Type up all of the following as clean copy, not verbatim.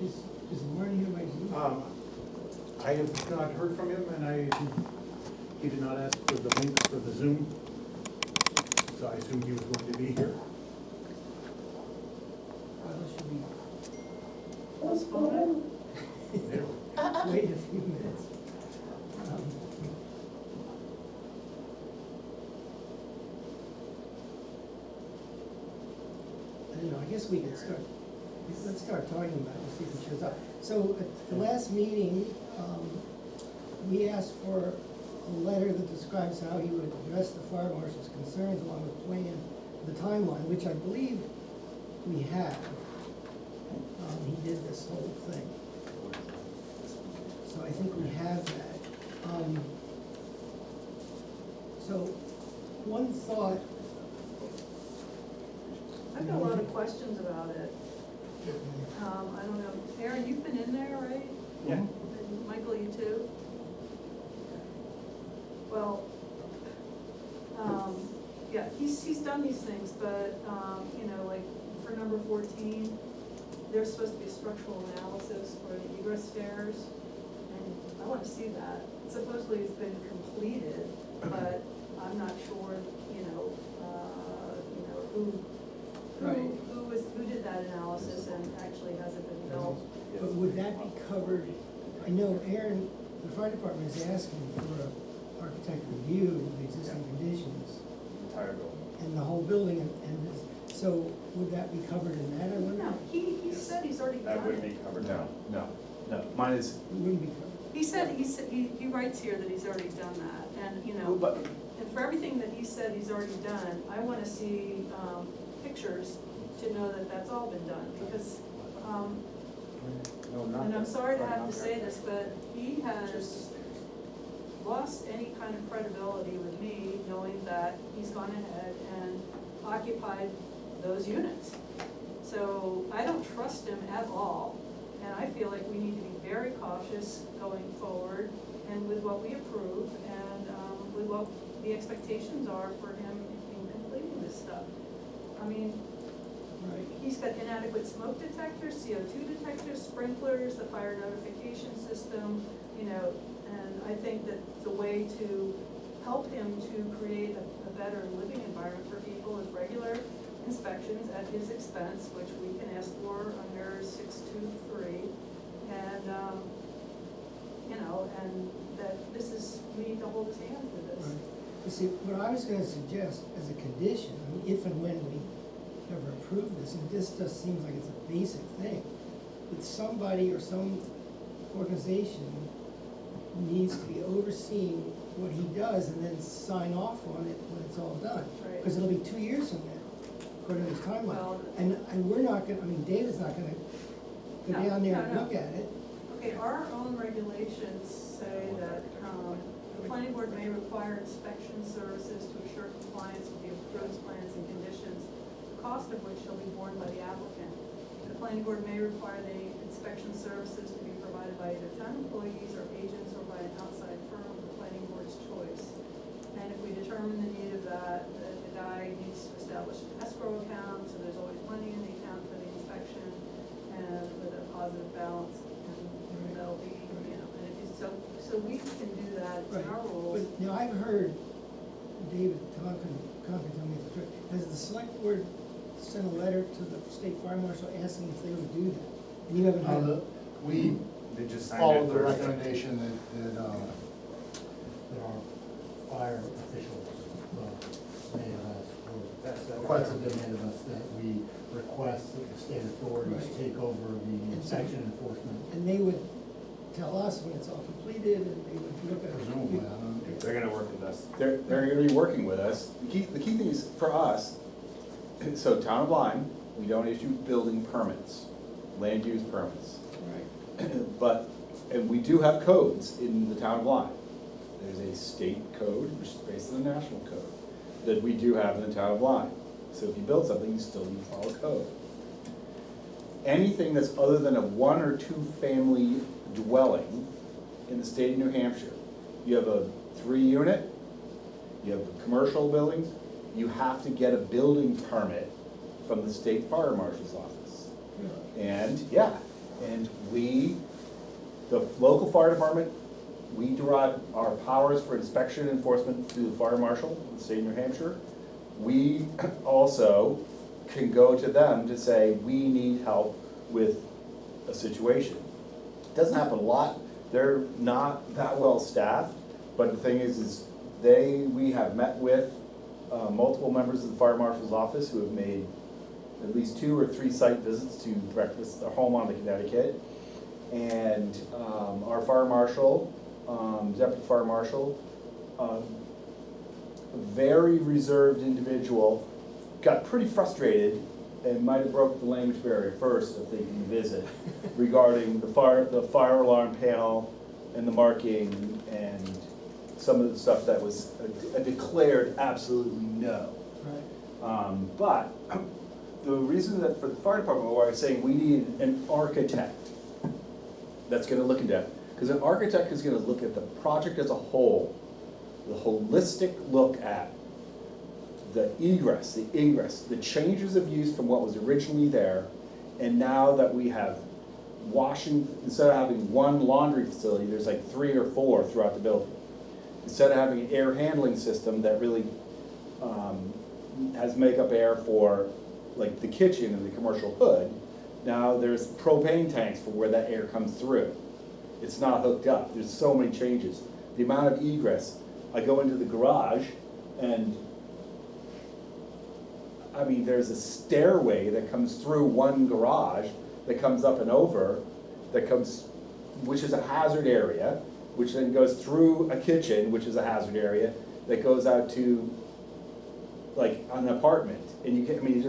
Is Warren here by Zoom? I have not heard from him, and he did not ask for the link for the Zoom, so I assumed he was going to be here. Should we Postpone There. wait a few minutes? I don't know, I guess we could start, let's start talking about it, see if it shows up. So at the last meeting, we asked for a letter that describes how he would address the fire marshal's concerns along the plan, the timeline, which I believe we have. He did this whole thing. So I think we have that. So, one thought. I've got a lot of questions about it. I don't know, Aaron, you've been in there, right? Yeah. And Michael, you too? Well, yeah, he's done these things, but, you know, like for number 14, there's supposed to be a structural analysis for the egress stairs, and I wanna see that. Supposedly it's been completed, but I'm not sure, who did that analysis and actually has it been built? But would that be covered, I know Aaron, the fire department is asking for an architect review of the existing conditions Entire building. and the whole building, and this, so would that be covered in that, I wonder? No, he said he's already done it. That would be covered No, down. no, mine is, It wouldn't be covered. He said, he writes here that he's already done that, and, but, and for everything that he said he's already done, I wanna see, pictures to know that that's all been done, because, No, not and I'm that. sorry to Right, have not to there. say this, but he has Just lost any kind of credibility with me, knowing that he's gone ahead and occupied those units. So I don't trust him at all, and I feel like we need to be very cautious going forward and with what we approve and with what the expectations are for him in completing this stuff. I mean, Right. he's got inadequate smoke detectors, CO2 detectors, sprinklers, the fire notification system, and I think that the way to help him to create a better living environment for people is regular inspections at his expense, which we can ask for under 623. And, and that this is, we need to hold his hand with this. Right. You see, what I was gonna suggest as a condition, I mean, if and when we ever approve this, and this just seems like it's a basic thing, that somebody or some organization needs to be overseeing what he does and then sign off on it when it's all done. Right. Because it'll be 2 years from now, according to his timeline. Well- And we're not gonna, I mean, David's not gonna go No, down there no, and no. look at it. Okay, our own regulations say that, the planning board may require inspection services to assure compliance with the approved plans and conditions, the cost of which shall be borne by the applicant. The planning board may require the inspection services to be provided by either town employees or agents or by an outside firm of the planning board's choice. And if we determine the need of that, the guy needs to establish an escrow account, so there's always money in the account for the inspection and with a positive balance. And that'll be, and if you, so we can do that, it's in our rules. But, now, I've heard David Conklin tell me the truth. Has the select board sent a letter to the state fire marshal asking if they would do that? And you haven't had it? We They just signed followed it the Thursday. recommendation that our fire officials made of us, or requested they made of us, that we request that the state authorities Right. take over the inspection enforcement. And they would tell us when it's all completed, and they would look at it. Presumably, I don't know. They're gonna work with us. they're gonna be working with us. The key thing is, for us, so town of Lyme, we don't issue building permits, land use permits. Right. But, and we do have codes in the town of Lyme. There's a state code, which is based on the national code, that we do have in the town of Lyme. So if you build something, you still need to follow code. Anything that's other than a 1 or 2 family dwelling in the state of New Hampshire, you have a 3-unit, you have commercial buildings, you have to get a building permit from the state fire marshal's office. And, yeah, and we, the local fire department, we derive our powers for inspection and enforcement through the fire marshal of the state of New Hampshire. We also can go to them to say, we need help with a situation. It doesn't happen a lot, they're not that well staffed, but the thing is we have met with multiple members of the fire marshal's office who have made at least 2 or 3 site visits to breakfast, their home on the Connecticut. And our fire marshal, deputy fire marshal, a very reserved individual, got pretty frustrated and might have broke the language barrier first if they can visit regarding the fire alarm panel and the marking and some of the stuff that was a declared absolutely no. Right. But the reason that for the fire department, why I was saying we need an architect that's gonna look into it, because an architect is gonna look at the project as a whole, the holistic look at the egress, the ingress, the changes of use from what was originally there, and now that we have washing, instead of having one laundry facility, there's like 3 or 4 throughout the building. Instead of having an air handling system that really has makeup air for like the kitchen and the commercial hood, now there's propane tanks for where that air comes through. It's not hooked up, there's so many changes. The amount of egress, I go into the garage and I mean, there's a stairway that comes through one garage that comes up and over, which is a hazard area, which then goes through a kitchen, which is a hazard area, that goes out to like an apartment. And you can, I mean,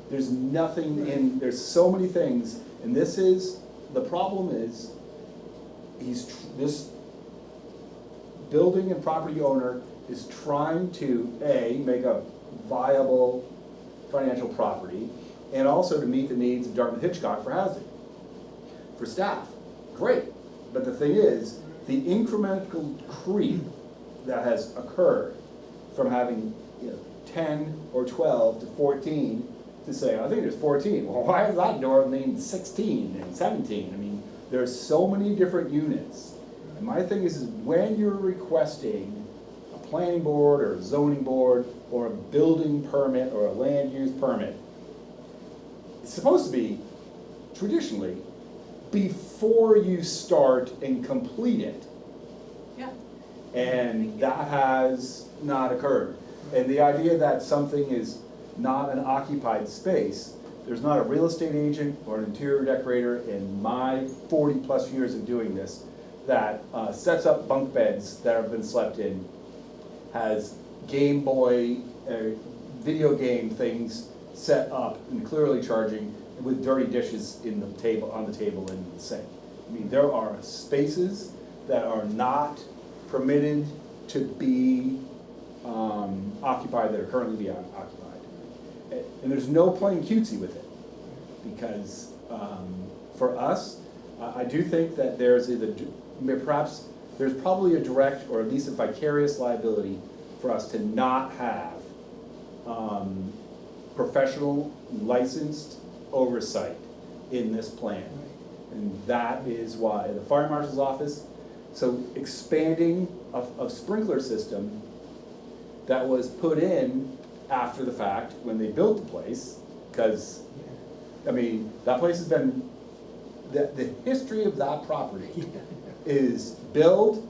there's nothing in, there's so many things, and the problem is, this building and property owner is trying to, A, make a viable financial property, and also to meet the needs of Dartmouth Hitchcock for housing, for staff. Great, but the thing is, the incremental creep that has occurred from having 10 or 12 to 14 to say, I think there's 14. Well, why is that door named 16 and 17? I mean, there's so many different units. And my thing is when you're requesting a planning board or a zoning board or a building permit or a land use permit, it's supposed to be, traditionally, before you start and complete it. Yeah. And that has not occurred. And the idea that something is not an occupied space, there's not a real estate agent or an interior decorator in my 40+ years of doing this that sets up bunk beds that have been slept in, has Game Boy video game things set up and clearly charging with dirty dishes on the table and the sink. I mean, there are spaces that are not permitted to be occupied that are currently being occupied. And there's no playing cutesy with it, because for us, I do think that there's there's probably a direct or at least a vicarious liability for us to not have professional licensed oversight in this plan. And that is why the fire marshal's office, so expanding a sprinkler system that was put in after the fact when they built the place, because, I mean, that place has been, the history of that property is build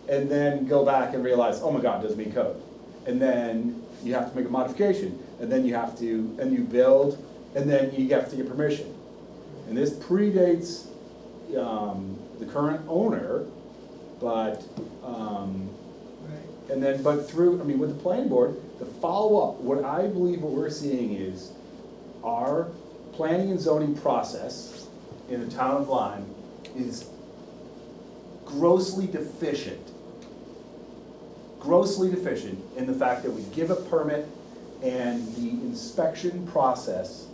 and then go back and realize, oh my God, it doesn't meet code. And then you have to make a modification, and then you have to, and you build, and then you have to get permission. And this predates the current owner, but, and then, but through, I mean, with the planning board, the follow-up, what I believe what we're seeing is our planning and zoning process in the town of Lyme is grossly deficient in the fact that we give a permit and the inspection process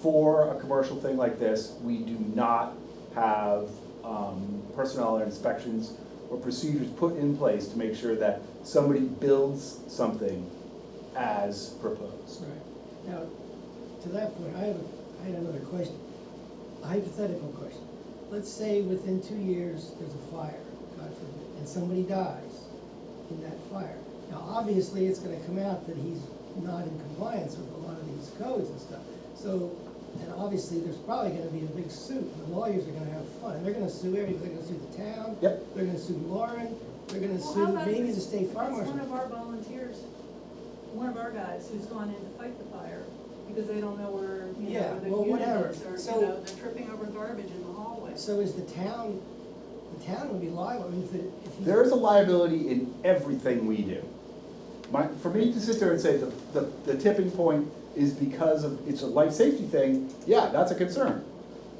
for a commercial thing like this, we do not have personnel or inspections or procedures put in place to make sure that somebody builds something as proposed. Right. Now, to that point, I had another question, a hypothetical question. Let's say within 2 years, there's a fire, God forbid, and somebody dies in that fire. Now, obviously, it's gonna come out that he's not in compliance with a lot of these codes and stuff. So, and obviously, there's probably gonna be a big suit, and the lawyers are gonna have fun. They're gonna sue everybody, they're gonna sue the town. Yep. They're gonna sue Lauren, they're gonna Well, how sue about maybe this? the state fire That's marshal. one of our volunteers, one of our guys who's gone in to fight the fire, because they don't know where, you know, Yeah, where the well, unit whatever. is, or, So- you know, they're tripping over garbage in the hallway. So is the town would be liable, I mean, if he. There is a liability in everything we do. For me to sit there and say the tipping point is because of, it's a life safety thing, yeah, that's a concern.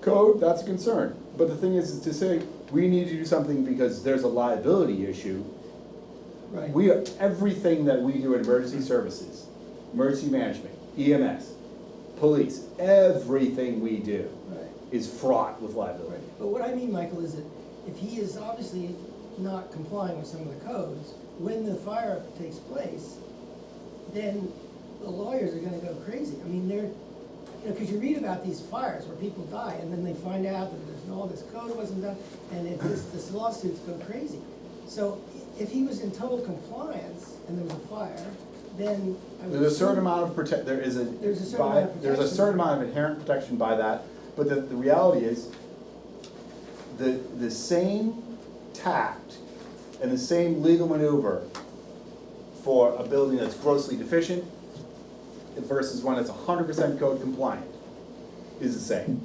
Code, that's a concern. But the thing is to say, we need to do something because there's a liability issue. Right. Everything that we do in emergency services, emergency management, EMS, police, everything we do Right. is fraught with liability. Right. But what I mean, Michael, is that if he is obviously not complying with some of the codes, when the fire takes place, then the lawyers are gonna go crazy. I mean, they're, you know, cause you read about these fires where people die, and then they find out that all this code wasn't done, and this lawsuits go crazy. So if he was in total compliance and there was a fire, then I would. There's a certain assume- amount of there's a There's a certain amount of there's a protection. certain amount of inherent protection by that, but the reality is, the same tact and the same legal maneuver for a building that's grossly deficient versus one that's 100% code compliant is the same.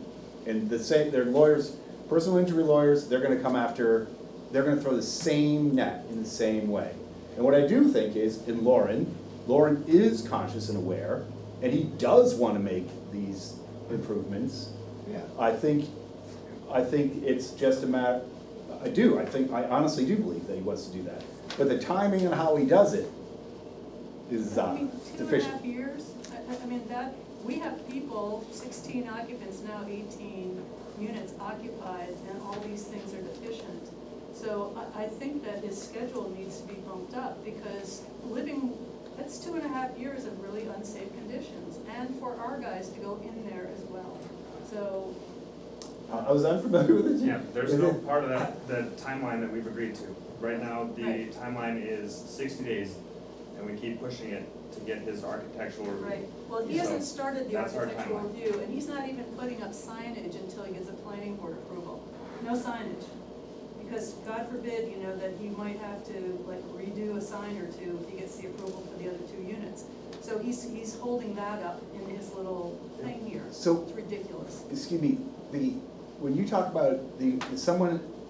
And their lawyers, personal injury lawyers, they're gonna come after, they're gonna throw the same net in the same way. And what I do think is, in Lauren is conscious and aware, and he does wanna make these improvements. Yeah. I think it's just a matter, I honestly do believe that he wants to do that. But the timing and how he does it is I mean, 2.5 deficient. years, I mean, we have people, 16 occupants, now 18 units occupied, and all these things are deficient. So I think that his schedule needs to be bumped up, because that's 2.5 years of really unsafe conditions, and for our guys to go in there as well. So, I was unfamiliar with it. Yeah, there's no part of that, the timeline that we've agreed to. Right now, the Right. timeline is 60 days, and we keep pushing it to get his architectural review. right, well, he hasn't started the That's our architectural timeline. review, and he's not even putting up signage until he gets a planning board approval. No signage, because God forbid, you know, that he might have to like redo a sign or two if he gets the approval for the other 2 units. So he's holding that up in his little thing here. So- It's ridiculous. Excuse me, when you talk about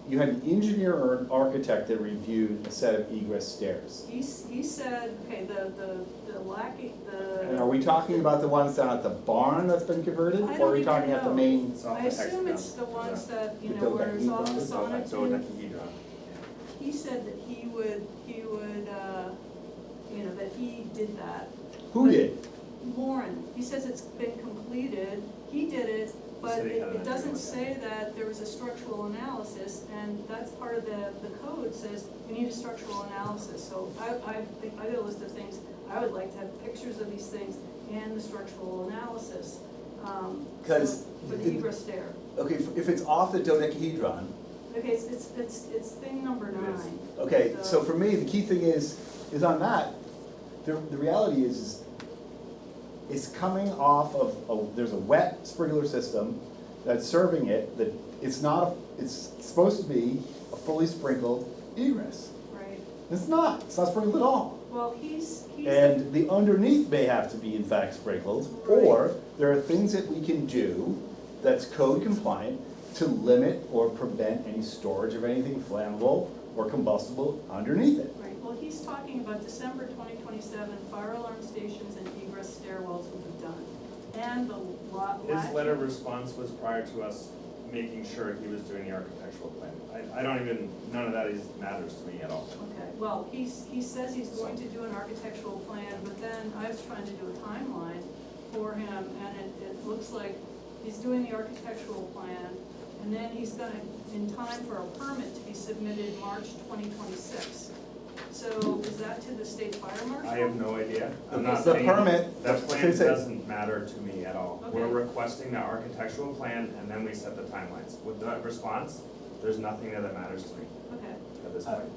you had an engineer or an architect that reviewed a set of egress stairs. He said, okay, the lacking, And are we talking about the ones down at the barn that's been converted? I Or don't are we even talking at the know. main? It's off I the assume hexagon. it's the ones that, you The know, where it's all dodecahedron. It's off that sonotube. dodecahedron. He said that he would, you know, that he did that. Who did? Lauren, he says it's been completed, he did it, but said he had an it doesn't idea, say that there was a structural analysis, and that's part of the code says we need a structural analysis. So I got a list of things, I would like to have pictures of these things and the structural analysis. 'Cause so for the egress stair. Okay, if it's off the dodecahedron, Okay, it's thing number 9. okay, so for me, the key thing is on that, the reality is it's coming off of, there's a wet sprinkler system that's serving it, that it's supposed to be a fully sprinkled egress. Right, It's not sprinkled at all. well, he's. And the underneath may have to be in fact sprinkled, or there are things that we can do that's code compliant to limit or prevent any storage of anything flammable or combustible underneath it. Right, well, he's talking about December 2027, fire alarm stations and egress stairwells will be done. And the lot. His letter of response was prior to us making sure he was doing the architectural plan. I don't even, none of that matters to me at all. Okay, well, he says he's going to do an architectural plan, but then I was trying to do a timeline for him, and it looks like he's doing the architectural plan, and then he's gonna, in time for a permit to be submitted March 2026. So is that to the state fire marshal? I have no idea. I'm The not saying, permit- that plan say- doesn't matter to me at all. We're Okay. requesting the architectural plan and then we set the timelines. With that response, there's nothing there that matters to me Okay, at this point. okay.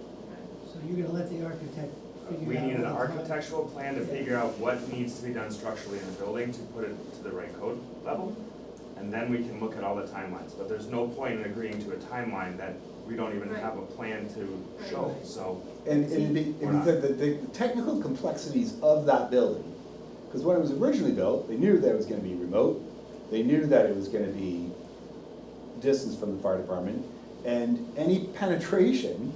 So you're gonna let the architect figure out. We need an what the- architectural plan to figure out what needs to be done structurally in the building to put it to the right code level. And then we can look at all the timelines, but there's no point in agreeing to a timeline that we don't even Right. have a plan to show, so. And We're not. the technical complexities of that building, because when it was originally built, they knew that it was gonna be remote, they knew that it was gonna be distance from the fire department, and any penetration,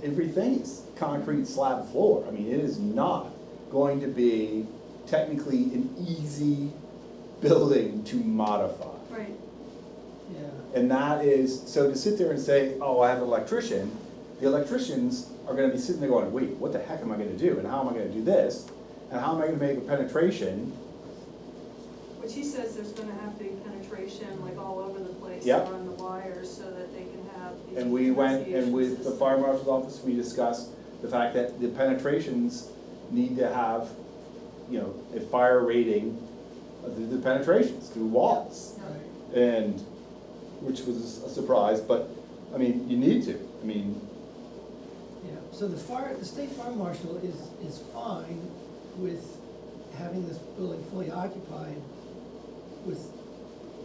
everything is concrete slab floor. I mean, it is not going to be technically an easy building to modify. Right, Yeah, And that is, so to sit there and say, oh, I have an electrician, the electricians are gonna be sitting there going, wait, what the heck am I gonna do? And how am I gonna do this? And how am I gonna make a penetration? which he says there's gonna have to be penetration like all over the place Yep. on the wires so that they can have the. And we went, and with the enunciation fire marshal's office, we discussed the fact that the penetrations need to have, you know, a fire rating of the penetrations through walls. system. right. And, which was a surprise, but, I mean, you need to, I mean, Yeah, so the state fire marshal is fine with having this building fully occupied with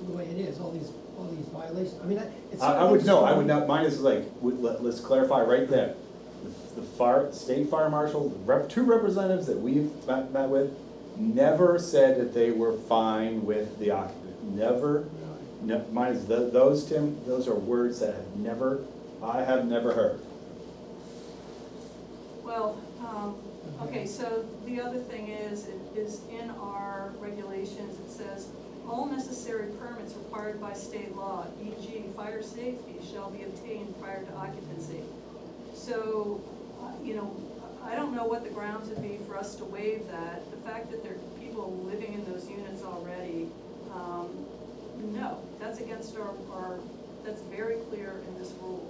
the way it is, all these violations, I mean, it's. I would, no, I would not, mine is like, let's clarify right there. The state fire marshal, two representatives that we've met with, never said that they were fine with the occupant, never. No, mine is, those, Tim, those are words that I have never heard. Well, okay, so the other thing is, it is in our regulations, it says, all necessary permits required by state law, e.g. fire safety, shall be obtained prior to occupancy. So, you know, I don't know what the grounds would be for us to waive that. The fact that there are people living in those units already, no, that's against our, that's very clear in this rule.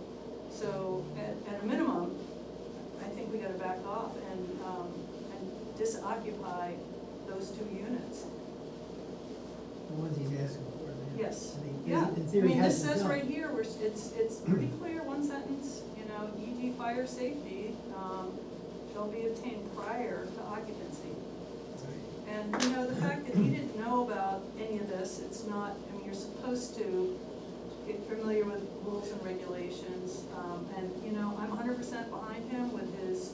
So at a minimum, I think we gotta back off and disoccupy those two units. The ones he's asking for, man. Yes, I mean, yeah, in I theory, mean, this hasn't says done. right here, it's pretty clear, one sentence, you know, e.g. fire safety, shall be obtained prior to occupancy. Right. And, you know, the fact that he didn't know about any of this, it's not, I mean, you're supposed to get familiar with rules and regulations, and, you know, I'm 100% behind him with his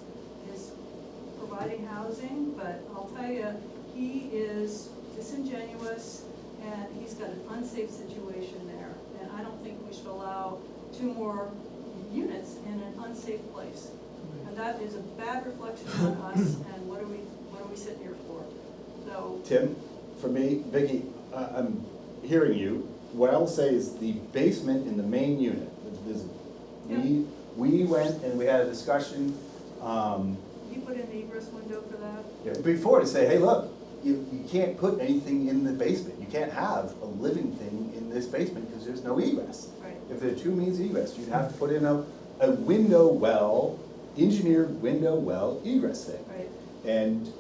providing housing, but I'll tell you, he is disingenuous, and he's got an unsafe situation there, and I don't think we should allow 2 more units in an unsafe place. And that is a bad reflection on us, and what are we sitting here for? So, Tim, for me, Vicky, I'm hearing you. What I'll say is the basement in the main unit, we went and we had a discussion, you put in the egress window for that? before to say, hey, look, you can't put anything in the basement. You can't have a living thing in this basement because there's no egress. Right. If there are 2 means of egress, you'd have to put in a window well, engineered window well egress thing. Right. And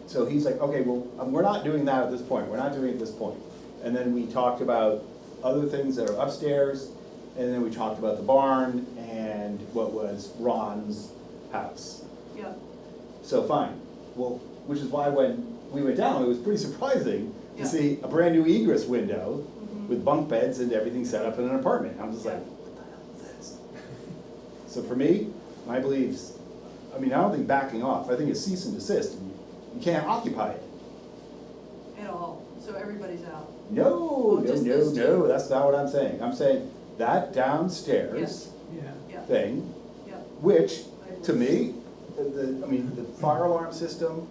so he's like, okay, well, we're not doing that at this point, we're not doing it at this point. And then we talked about other things that are upstairs, and then we talked about the barn and what was Ron's house. Yeah, So fine, well, which is why when we went down, it was pretty surprising Yeah. to see a brand new egress window Mhm. with bunk beds and everything set up in an apartment. I'm just like, Yeah. what the hell is this? So for me, my beliefs, I mean, I don't think backing off, I think it's cease and desist. You can't occupy it. at all, so everybody's out. No, Oh, just those two. no, that's not what I'm saying. I'm saying that downstairs Yeah, Yeah, thing, yeah. which, I agree. to me, the fire alarm system,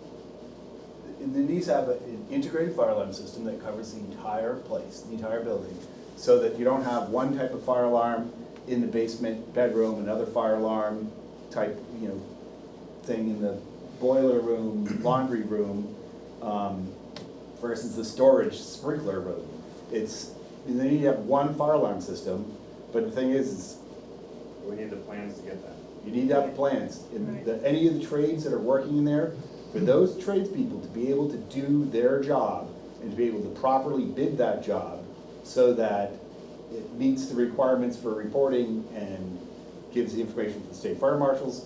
it needs to have an integrated fire alarm system that covers the entire place, the entire building, so that you don't have one type of fire alarm in the basement bedroom, another fire alarm type, you know, thing in the boiler room, laundry room, versus the storage sprinkler room. You need to have one fire alarm system, but the thing is We need the plans to get that. You need to have plans. And any of the trades that are working in there, for those tradespeople to be able to do their job and to be able to properly bid that job so that it meets the requirements for reporting and gives the information to the state fire marshal's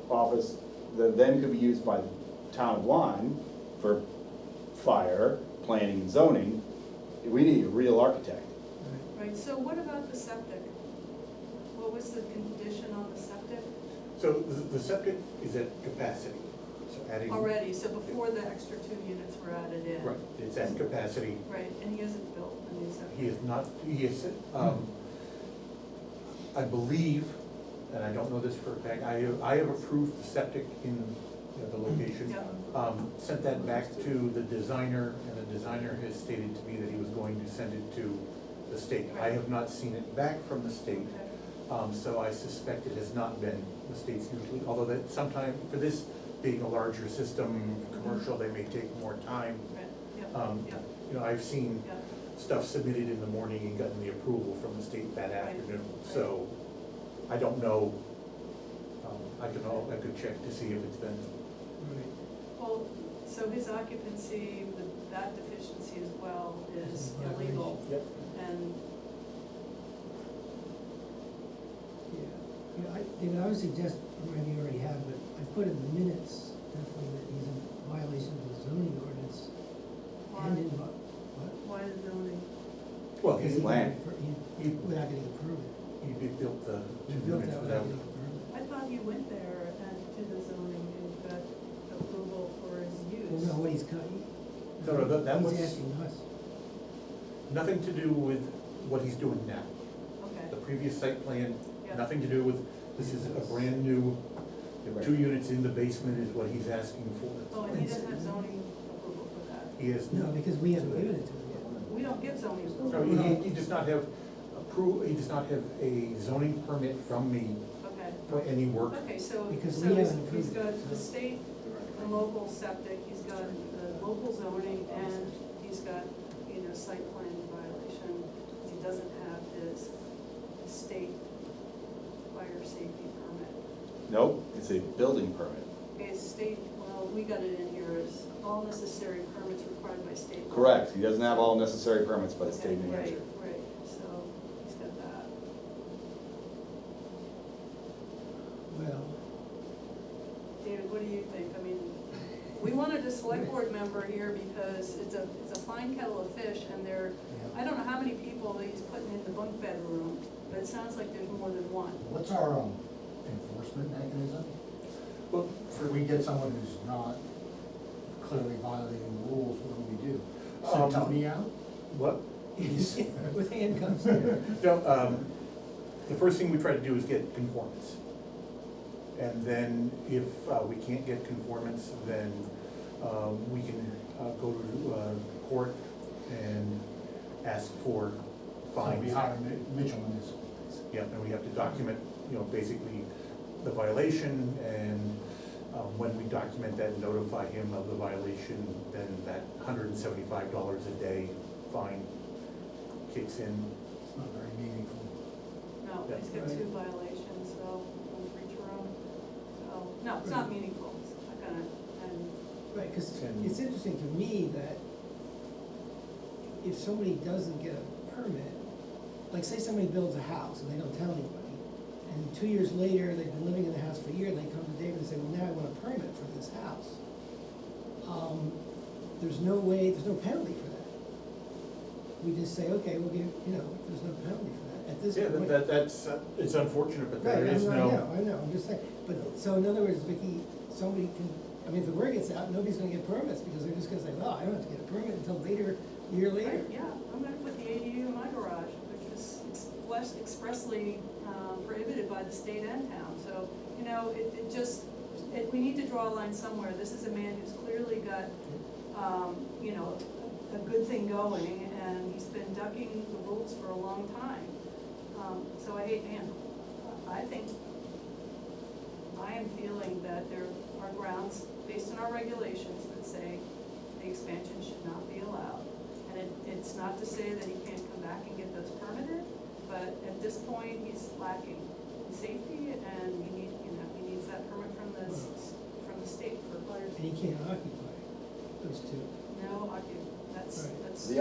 office, that then could be used by the town of Lyme for fire, planning and zoning. We need a real architect. Right, so what about the septic? What was the condition on the septic? So the septic is at capacity, so adding. Already, so before the extra 2 units were added in? Right, it's at capacity. Right, and he hasn't built a new septic? He is not, he is, I believe, and I don't know this for a fact, I have approved the septic in the location. Yeah. Sent that back to the designer, and the designer has stated to me that he was going to send it to the state. I have not seen it back from the state, so I suspect it has not been the state's usually, although that sometime, for this being a larger system, commercial, they may take more time. Right, yeah, yeah, You know, I've seen yeah. stuff submitted in the morning and gotten the approval from the state that Right. afternoon, so I don't know. I could check to see if it's been, Right. Well, so his occupancy, with that deficiency as well, is illegal. Yep. And, Yeah, David, I would suggest, or maybe you already have, but I put in the minutes, definitely, that he's in violation of the zoning ordinance. And in, what? why the zoning? well, Because he, he land. got without getting a permit. he built the He 2 built units that without. without getting a permit. I thought you went there and to the zoning and got approval for his use. Well, no, what he's cut. No, that was- He's asking us. Nothing to do with what he's doing now. Okay, The previous site plan, Yeah. nothing to do with, this is a brand new, 2 units in the basement is what he's asking for. oh, and he doesn't have zoning approval for that? He has, No, because we haven't given it to him yet. We don't give zoning no, approval. he does not have he does not have a zoning permit from me Okay, for any work. okay, so, Because so we he's haven't he's approved it. got the state and local septic, he's got the local zoning, and he's got, site plan violation, because he doesn't have his state fire safety permit. Nope, it's a building permit. His state, well, we got it in here as all necessary permits required by state law. Correct, he doesn't have all necessary permits by the state of New Okay, Hampshire. right, so he's got that. Well, David, what do you think? I mean, we wanted a select board member here because it's a fine kettle of fish, and I don't know how many people that he's putting in the bunk bedroom, but it sounds like there's more than one. What's our enforcement mechanism? Well, If we get someone who's not clearly violating the rules, what do we do? Send Tony out? What? with handcuffs. No, the first thing we try to do is get conformance. And then if we can't get conformance, then we can go to court and ask for So fines. we hire Mitchell Municipal. Yeah, and we have to document, basically the violation, and when we document that and notify him of the violation, then that $175 a day fine kicks in. It's not very meaningful. No, Yeah. he's got 2 violations, so one for each room. So, no, it's not meaningful. It's not gonna, and, Right, because And- it's interesting to me that if somebody doesn't get a permit, like say somebody builds a house and they don't tell anybody, and 2 years later, they've been living in the house for a year, and they come to David and say, well, now I want a permit for this house. There's no penalty for that. We just say, okay, we'll give, there's no penalty for that. At this Yeah, point. that's, it's unfortunate, but Right, there is I no. know, I'm just saying, but, so in other words, Vicky, somebody can, if the word gets out, nobody's gonna get permits, because they're just gonna say, well, I don't have to get a permit until later, a year later. yeah, I'm gonna put the ADU in my garage, which is expressly prohibited by the state and town. So, we need to draw a line somewhere. This is a man who's clearly got, a good thing going, and he's been ducking the rules for a long time. So I think, I am feeling that there are grounds, based on our regulations, that say the expansion should not be allowed. And it's not to say that he can't come back and get those permitted, but at this point, he's lacking in safety, and you need, needs that permit from the state for fire. And he can't occupy those two. No, that's, Right. that's. The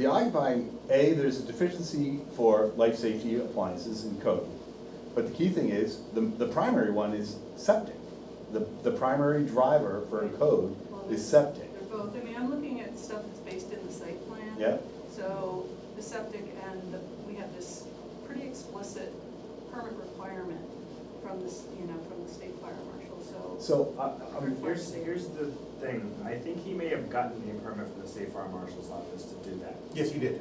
occupying, A, there's a deficiency for life safety appliances in code. But the key thing is, the primary one is septic. The primary driver for a code is septic. They're both, I mean, I'm looking at stuff that's based in the site plan. Yeah, So the septic and we have this pretty explicit permit requirement from this, from the state fire marshal, so. so, Here's the thing, I think he may have gotten a permit from the state fire marshal's office to do that, Yes, you did.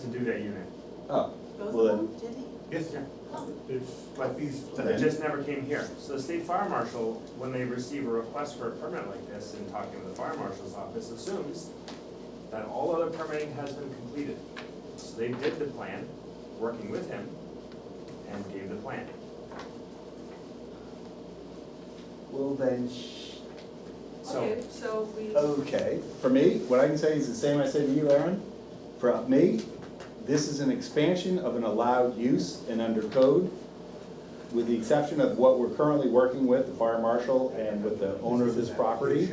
to do that unit. oh, Both well of then, them, did he? Yes, Yeah. there's like these. But it just never came here. So the state fire marshal, when they receive a request for a permit like this and talking with the fire marshal's office, assumes that all other permitting has been completed. So they did the plan, working with him, and gave the plan. well then, So, Okay, so we. okay. For me, what I can say is the same I said to you, Aaron. For me, this is an expansion of an allowed use and under code, with the exception of what we're currently working with, the fire marshal and with the owner of this property.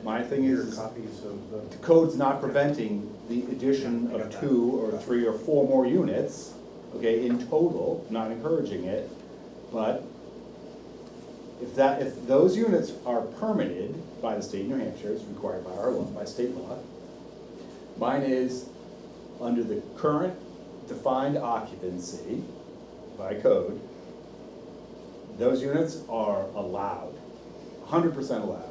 My thing is, Copies of the code's not preventing the addition Yeah, I got of that. 2 or 3 or 4 more units, okay, in total, not encouraging it. But if those units are permitted by the state of New Hampshire, it's required by our law, by state law. Mine is under the current defined occupancy by code. Those units are allowed, 100% allowed.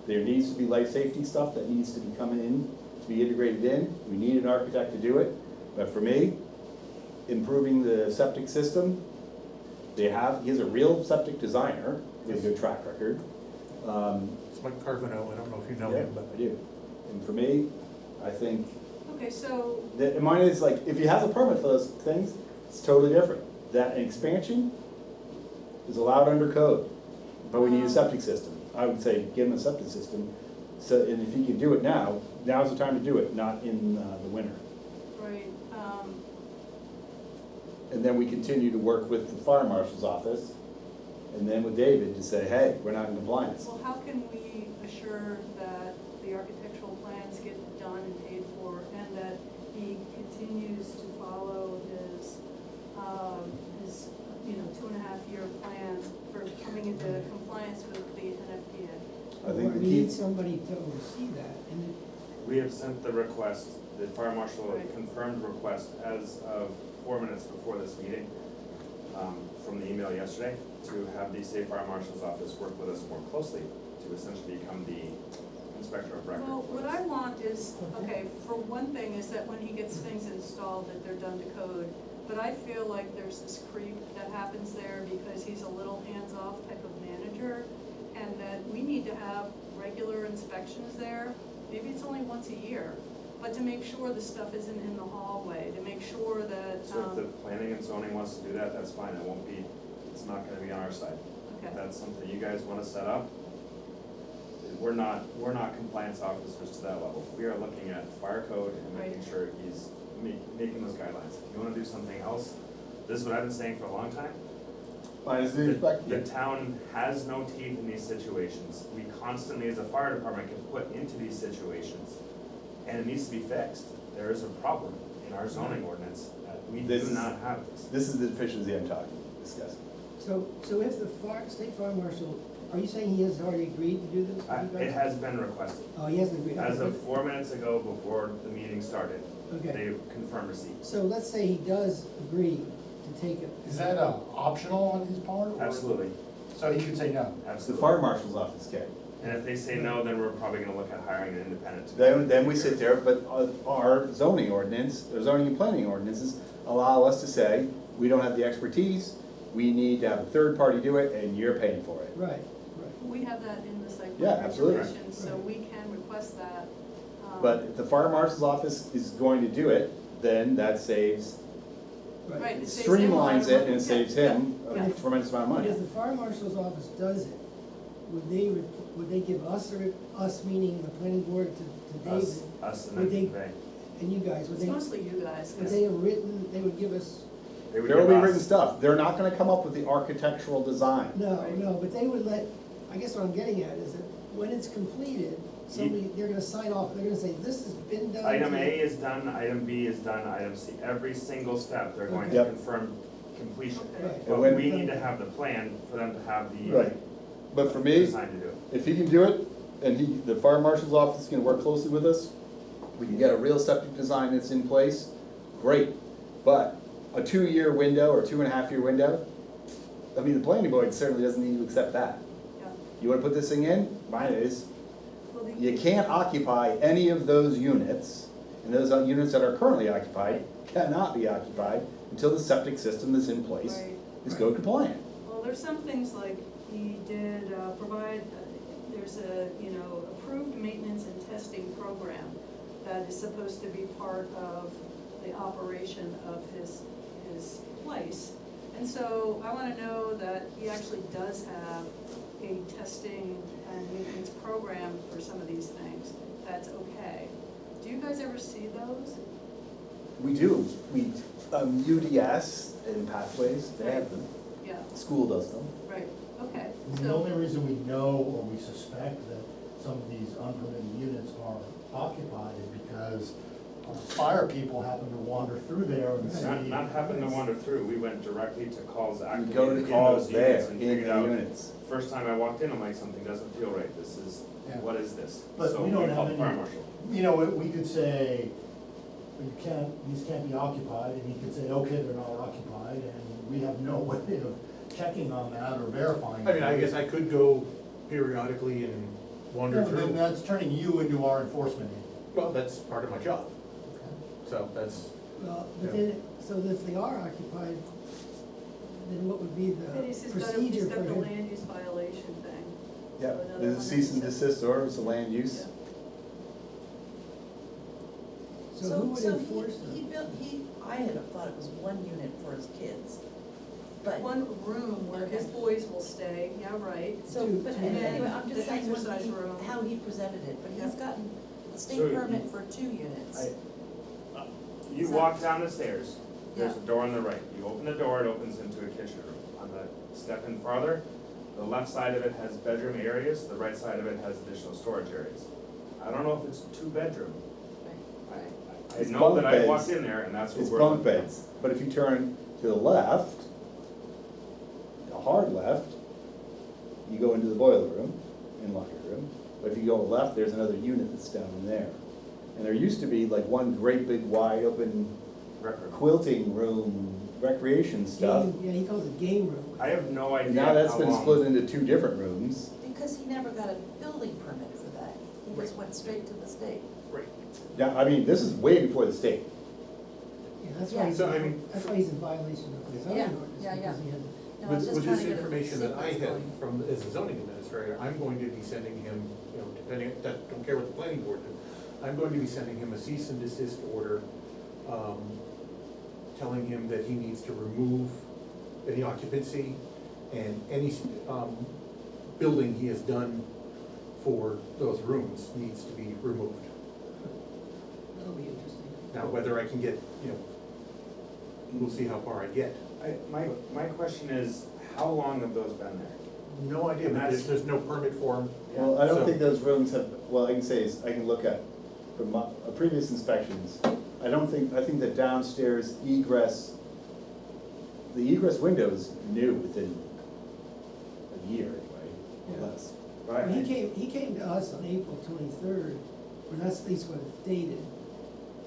There needs to be life safety stuff that needs to be coming in, to be integrated in. We need an architect to do it. But for me, improving the septic system, he has a real septic designer with a good track record. It's Mike Carbonell, I don't know if you know Yeah, him, but. I do. And for me, I think Okay, so, that, and mine is like, if he has a permit for those things, it's totally different. That expansion is allowed under code, but we need a septic system. I would say give him a septic system, so, and if he can do it now, now's the time to do it, not in the winter. right, And then we continue to work with the fire marshal's office, and then with David to say, hey, we're not in compliance. well, how can we assure that the architectural plans get done and paid for, and that he continues to follow his 2.5-year plan for coming into compliance with the NFPA? I think the We key, need somebody to oversee that, and we have sent the request, the fire marshal Right. confirmed request as of 4 minutes before this meeting, from the email yesterday, to have the state fire marshal's office work with us more closely to essentially become the inspector of record. Well, what I want is, okay, for one thing is that when he gets things installed, that they're done to code. But I feel like there's this creep that happens there because he's a little hands-off type of manager, and that we need to have regular inspections there. Maybe it's only once a year, but to make sure the stuff isn't in the hallway, to make sure that, So if the planning and zoning wants to do that, that's fine, it's not gonna be on our side. okay. If that's something you guys wanna set up, we're not compliance officers to that level. We are looking at fire code and making Right. sure he's making those guidelines. If you wanna do something else, this is what I've been saying for a long time. mine is the The inspector. town has no teeth in these situations. We constantly, as a fire department, get put into these situations, and it needs to be fixed. There is a problem in our zoning ordinance that we do This is- not have this. This is the deficiency I'm discussing. so if the state fire marshal, are you saying he has already agreed to do this? with you It guys? has been requested. Oh, he hasn't agreed. As of 4 minutes ago, before the meeting started, Okay, they confirmed receipt. so let's say he does agree to take it. Is that optional on his part? or- Absolutely, So he could say no? The absolutely. fire marshal's office can. And if they say no, then we're probably gonna look at hiring an independent. to- Then we sit there, but our zoning ordinance, our zoning and planning ordinances allow us to say, we don't have the expertise, we need to have a third party do it, and you're paying for it. Right, right. We have that in the site Yeah, plan absolutely. regulations, so we can request that. But if the fire marshal's office is going to do it, then that saves, Right, it it saves him a lot of streamlines it money. and it saves him a Yeah. tremendous amount of But money. if the fire marshal's office does it, would they give us, us meaning the planning board to David, Us and Would then they- they. and you guys, It's mostly you guys, would 'cause- they have written, they would give us They would There will give be written us- stuff. They're not gonna come up with the architectural design. No, but they would let, I guess what I'm getting at is that when it's completed, somebody, they're gonna sign off, they're gonna say, this has been done. Item to-" A is done, item B is done, item C, every single step, they're going to Yep. confirm completion. Okay. Right. But And when- we need to have the plan for them to have the Right. But for me, design to do it. if he can do it, and the fire marshal's office can work closely with us, we can get a real septic design that's in place, great. But a 2-year window or 2.5-year window, I mean, the planning board certainly doesn't need to accept that. Yeah. You wanna put this thing in? Mine is, Well, the- you can't occupy any of those units, and those units that are currently occupied cannot be occupied until the septic system that's in place Right. is code compliant. Well, there's some things like he did provide, there's a, approved maintenance and testing program that is supposed to be part of the operation of his place. And so I wanna know that he actually does have a testing and maintenance program for some of these things. That's okay. Do you guys ever see those? We do, UDS and Pathways, they have them, Yeah, school does them. right, okay. The So, only reason we know or we suspect that some of these unpermitted units are occupied is because fire people happen to wander through there and see. Not having to wander through, we went directly to calls You activated go in to those calls there, units and in the figured out. units. First time I walked in, I'm like, something doesn't feel right, Yeah. what is this? But So we don't called have the fire any, marshal. we could say, these can't be occupied, and he could say, okay, they're not occupied, and we have no way of checking on that or verifying. I mean, I guess I could go periodically and wander No, then through. that's turning you into our enforcement agent. Well, that's part of my job, so that's, Well, but then, so if they are occupied, then what would be and the he's got, procedure he's for got the him? land use violation thing. Yeah, So another there's a cease and 100%. desist order, it's a land use. Yeah. So who would So enforce he them? built, I had thought it was one unit for his kids, but, One room where his Okay. boys will stay, yeah, right. so, Two- but two anyway, I'm The just saying what exercise room. how he presented it, but he's Yeah. gotten a state So permit for 2 units. You So- walk down the stairs, there's a Yeah. door on the right, you open the door, it opens into a kitchen room. On the step in farther, the left side of it has bedroom areas, the right side of it has additional storage areas. I don't know if it's 2-bedroom, Right, right. I It's know that bunk I beds. walked in there and that's what It's we're. bunk looking at. beds, but if you turn to the left, a hard left, you go into the boiler room and locker room. But if you go left, there's another unit that's down in there. And there used to be like one great big wide open Record. quilting room, recreation stuff. Game- Yeah, he calls it game room. I have no idea Now that's how been long- split into 2 different rooms. Because he never got a building permit for that, he just went straight to the state. right. Yeah, I mean, this is way before the state. Yeah, that's Yeah. why he's, So, I mean- that's why he's in violation of the zoning Yeah, ordinance, yeah, yeah. because he had, No, I was With just this trying to get a information that I sequence have going. from, as a zoning administrator, I'm going to be sending him, depending, don't care what the planning board does, I'm going to be sending him a cease and desist order, telling him that he needs to remove any occupancy and any, building he has done for those rooms needs to be removed. that'll be interesting. Now, whether I can get, we'll see how far I get. My question is, how long have those been there? No idea, but there's no permit for them. Well, I don't So- think those rooms have, well, I can say is, I can look at, from my previous inspections, I think the downstairs egress, the egress window is new within a year anyway, Yeah. or less. Right. Well, he came to us on April 23rd, or that's at least what it's dated,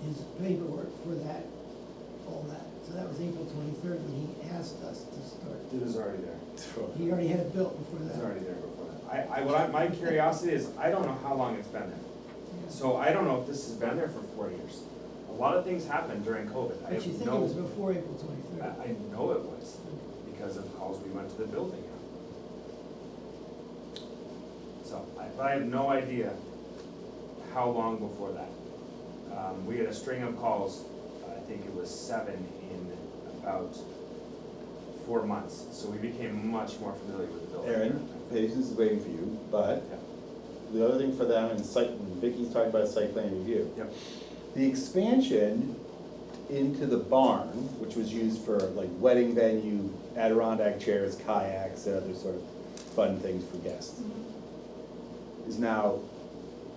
his paperwork for that, all that. So that was April 23rd when he asked us to start. It was already there. He already had it built before It was that. already there before that. My curiosity is, I don't know how long it's been there. Yeah. So I don't know if this has been there for 4 years. A lot of things happened during COVID. I But have you think it no- was before April 23rd? I know it was, because of calls we went to the building on. So, but I have no idea how long before that. We had a string of calls, I think it was 7 in about 4 months, so we became much more familiar with the building. Aaron, patience is waiting for you, but Yeah. the other thing for them, and Vicky's talking about site plan review. Yep. The expansion into the barn, which was used for like wedding venue, Adirondack chairs, kayaks, and other sort of fun things for guests, is now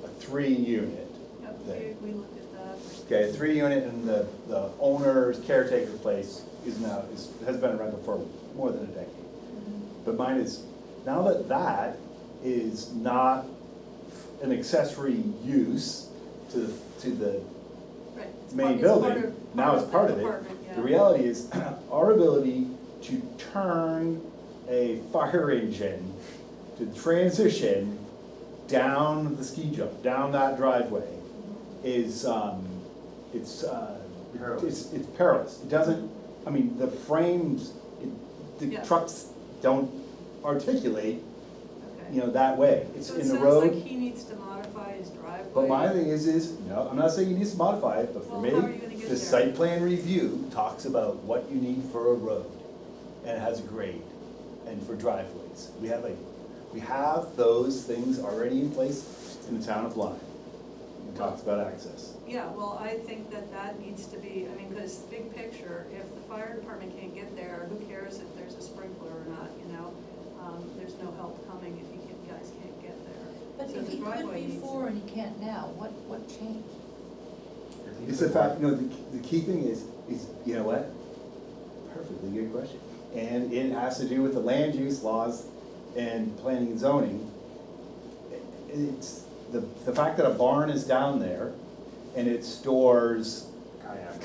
a 3-unit Yep, thing. we looked at that. Okay, a 3-unit, and the owner's caretaker place has been a rental for more than a decade. But mine is, now that is not an accessory use to the Right, it's main part- it's building, part of- now it's part of the it. apartment, yeah. The reality is, our ability to turn a fire engine, to transition down the ski jump, down that driveway, is, it's perilous. It doesn't, I mean, the frames, the Yeah. trucks don't articulate, Okay. you know, that way. It's So it in the sounds road. like he needs to modify his driveway. But my thing is, no, I'm not saying he needs to modify it, but for Well, me, how are you gonna get the there? site plan review talks about what you need for a road. And it has a grade, and for driveways. We have those things already in place in the town of Lyme. It talks about access. Yeah, well, I think that needs to be, I mean, because big picture, if the fire department can't get there, who cares if there's a sprinkler or not, you know? There's no help coming if you guys can't get there. But So if the he could driveway needs to- before and he can't now, what changed? It's the fact, you know, the key thing is, you know what? Perfectly good question. And it has to do with the land use laws and planning and zoning. It's the fact that a barn is down there and it stores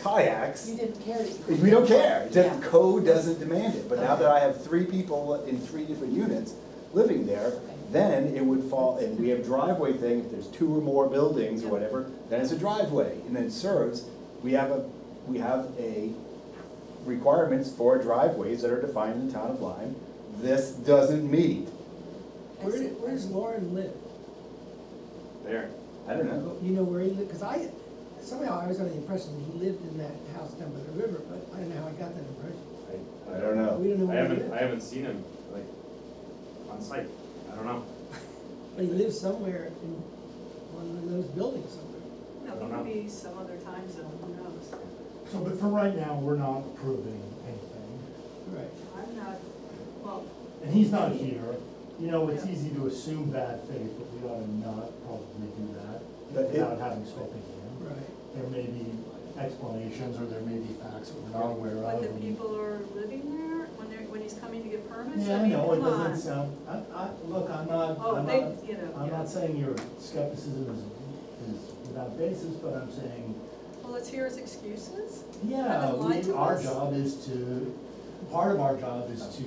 kayaks. You didn't care to. We don't care, it doesn't, Yeah. code doesn't demand it, but now that I have 3 people in 3 different units living there, then it would fall, and we have driveway thing, if there's 2 or more buildings or whatever, then it's a driveway, and then it serves, we have a requirements for driveways that are defined in the town of Lyme. This doesn't meet, Where does Lauren live? There. I don't know. You know where he lived, because somehow I was under the impression he lived in that house down by the river, but I don't know how I got that impression. I don't know. We don't know I where he haven't, I lives. haven't seen him, like, on site, I don't know. But he lives somewhere in one of those buildings somewhere. No, I don't it know. could be some other time zone, who knows? So, but for right now, we're not approving anything. Right. I'm not, well, And he's not here. You know, it's Yeah. easy to assume bad faith, but we ought to not probably do that But it- without having spoken to him. Right. There may be explanations, or there may be facts that we're not aware but of. the and- people are living there when he's coming to get permits? Yeah, I mean, know, it come doesn't on. sound, look, I'm not, Oh, I'm they, not, you know, I'm yeah. not saying your skepticism is without basis, but I'm saying, Well, let's hear his excuses. yeah, Haven't lied to our us. job is part of our job is to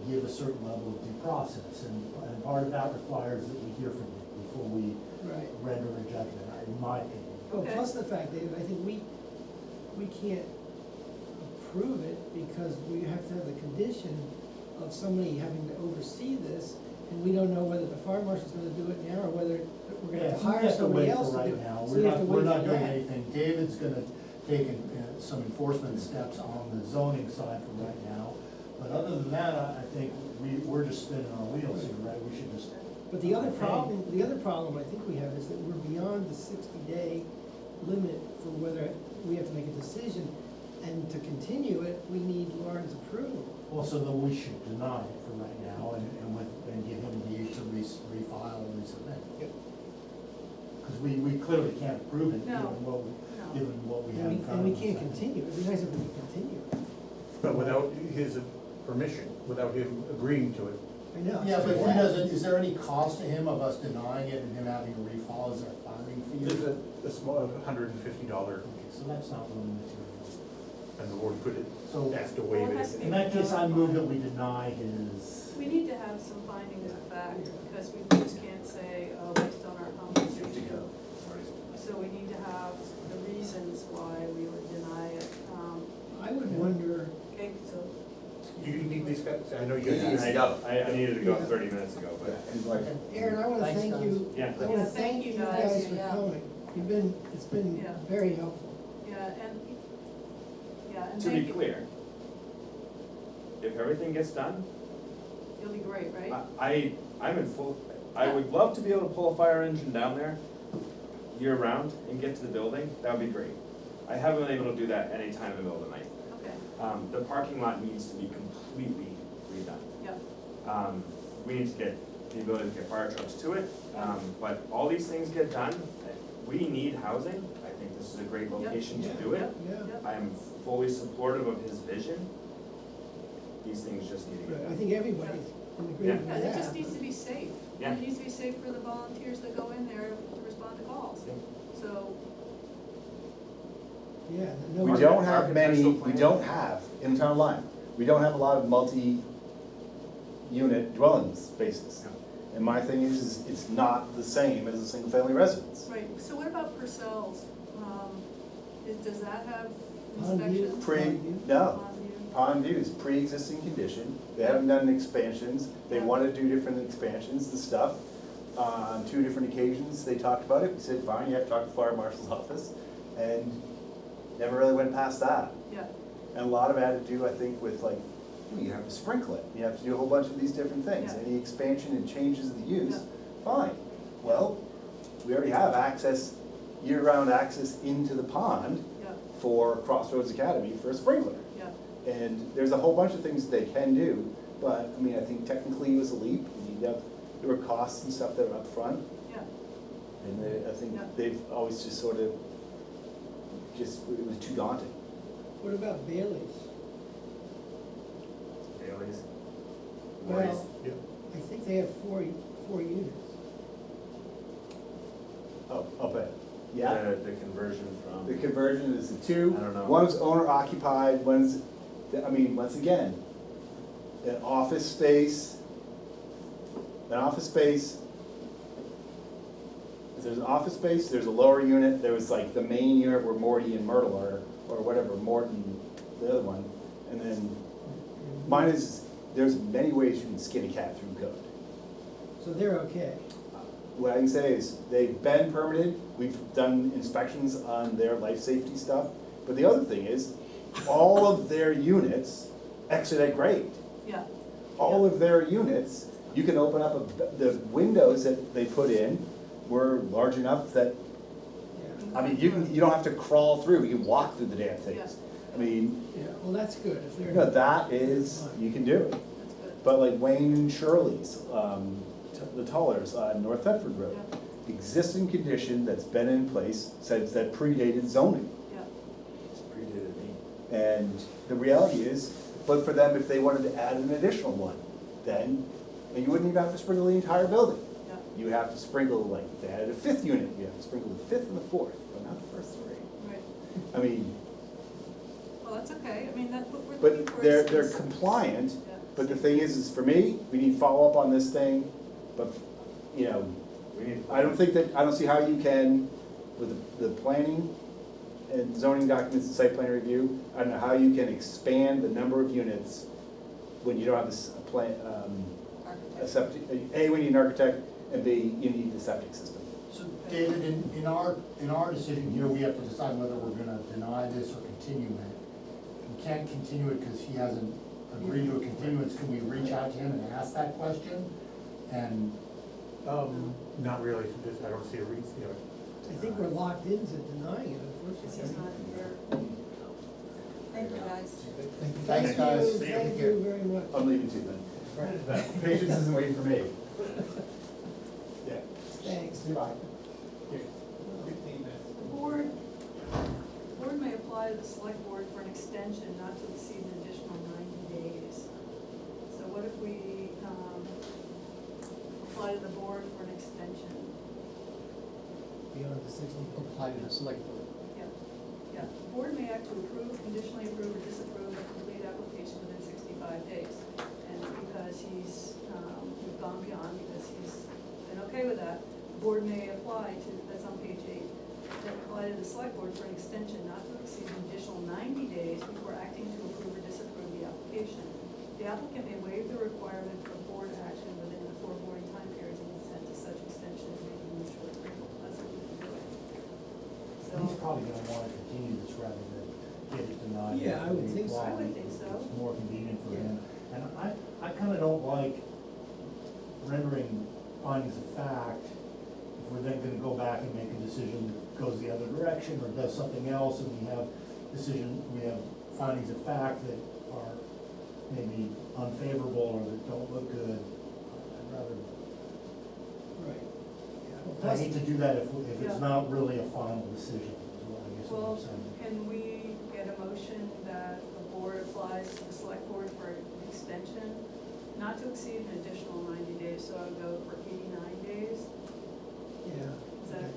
give a certain level of due process, and part of that requires that we hear from you before we Right. render a judgment, in my opinion. Well, Okay. plus the fact, David, I think we can't approve it because we have to have the condition of somebody having to oversee this, and we don't know whether the fire marshal's gonna do it now, or whether we're gonna Yeah, have to so we hire have to somebody wait else for to do right it. now. So we have to We're wait not for doing that. anything. David's gonna take some enforcement steps on the zoning side for right now. But other than that, I think we're just spinning our wheels here, right? We should just, But the other problem I think we have is that we're beyond the 60-day limit for whether we have to make a decision. And to continue it, we need Lauren's approval. well, so then we should deny it for right now and give him the to refile and resubmit. Because we clearly can't approve it, No. given what we have in And front we of us. can't continue, it'd be nice if we could continue it. But without his permission, without him agreeing to it. I know. Yeah, but he doesn't, is there any cost to him of us denying it and him having to refile, is there a filing fee? There's a small $150, Okay, so that's not really material. and the board could So- ask to waive Well, it has to it. be- In that case, I move that we deny his, We need to have some findings of fact, because we just can't say, oh, based on our conversation. So we need to have the reasons why we would deny it. I would wonder, Okay, so, Do you need these guys? I know you Yeah, guys. I know. I needed to go Yeah. 30 minutes ago, but. And like, Aaron, I wanna Thanks, thank guys. you. Yeah. I wanna Yeah, thank you guys for Yeah. coming. It's been Yeah. very helpful. and To thank be you. clear, if everything gets done, You'll be great, right? I'm in full, I would love to be able to pull a fire engine down there year-round and get to the building, that would be great. I haven't been able to do that anytime in the middle of the night. Okay, The parking lot needs to be completely redone. yep, We need to get the ability to get fire trucks to it, but all these things get done. We need housing. I think this is a great location to do it. Yeah, yep. I am fully supportive of his vision. These things just need to right, get I done. think everybody's in agreement Yeah, with it just that. needs to be safe. Yeah. It needs to be safe for the volunteers that go in there to respond to calls. Yeah. So, Yeah, no. We don't have Architectural many, we plan. don't have, in town of Lyme, we don't have a lot of multi-unit dwelling spaces. And my thing is it's not the same as a single-family residence. right, so what about Purcell's? Does that have Pond View? inspections? No, Pond View? Pond View is pre-existing condition, they haven't done expansions, they wanna do different expansions and stuff. On 2 different occasions, they talked about it, we said, fine, you have to talk to the fire marshal's office, and never really went past that. Yeah, And a lot of it had to do, I think, with like, you have to sprinkle it, you have to do a whole bunch of these different things. Yeah. Any expansion and changes of the use, Yeah. fine. Well, we already have access, year-round access into the pond yeah, for Crossroads Academy for a sprinkler. yeah, And there's a whole bunch of things they can do, but, I mean, I think technically it was a leap. You need to have, there were costs and stuff that are up front, yeah, and I think Yeah. they've always just sort of, it was too daunting. What about Bailey's? Bailey's. Well, I think they have four units. Oh, but, yeah. The conversion The from, conversion is the 2. I don't know. One's owner occupied, one's, I mean, once again, an office space. If there's an office space, there's a lower unit, there was like the main unit where Morty and Myrtle are, or whatever, Morton, the other one. And then mine is, there's many ways you can skin a cat through code. So they're okay. What I can say is, they've been permitted, we've done inspections on their life safety stuff, but the other thing is, all of their units exit at grade. yeah, All of their units, you can open up, the windows that they put in were large enough that, Yeah, I mean, you don't have to crawl through, you can walk through the damn things. Yeah. I mean, yeah, well, that's good if they're. you know, that is, you can do it. that's good. But like Wayne and Shirley's, the Tollers on North Thetford Road, Yeah. existing condition that's been in place since that predated zoning. Yeah, it's predated me. And the reality is, but for them, if they wanted to add an additional one, then, and you wouldn't even have to sprinkle the entire building. yeah, You have to sprinkle, like, if they added a 5th unit, you have to sprinkle the 5th and the 4th, but not the first 3. right. I mean, Well, that's okay, I mean, that's what we're looking but for. they're is- compliant, Yeah. but the thing is for me, we need follow-up on this thing, but, you know, We need. I don't see how you can, with the planning and zoning documents and site plan review, I don't know how you can expand the number of units when you don't have this plan, a Architect. septic, A, we need an architect, and B, you need the septic system. So David, in our decision here, we have to decide whether we're gonna deny this or continue it. We can't continue it because he hasn't agreed to a continuance. Can we reach out to him and ask that question? And, Not really, I don't see a reason, you know. I think we're locked into denying it, Because he's unfortunately. not here. Thank you, guys. thanks, guys. Thank you very much. I'm leaving too then. Patience isn't waiting for me. Yeah. Thanks. Goodbye. The board may apply to the select board for an extension not to exceed an additional 90 days. So what if we, apply to the board for an extension? Beyond the 60. Apply to the select board. Yeah, yeah. The board may act to approve, conditionally approve, or disapprove a complete application within 65 days. And because we've gone beyond, because he's been okay with that, the board may apply to, that's on page 8, to apply to the select board for an extension not to exceed an additional 90 days before acting to approve or disapprove the application. The applicant may waive the requirement for board action within the foregoing time periods and consent to such extension and make a mutual agreement. That's what we're doing. So. He's probably gonna wanna continue this rather than get it denied. Yeah, I would think so. I would think so. It's more convenient for him. And I kinda don't like rendering findings of fact if we're then gonna go back and make a decision goes the other direction or does something else, and we have findings of fact that are maybe unfavorable or that don't look good. I'd rather, Right. Yeah. Well, I plus- hate to do that if Yeah. it's not really a final decision, is what I guess what Well, I'm saying. can we get a motion that the board applies to the select board for an extension, not to exceed an additional 90 days, so I would go for 89 days? Yeah. Is that-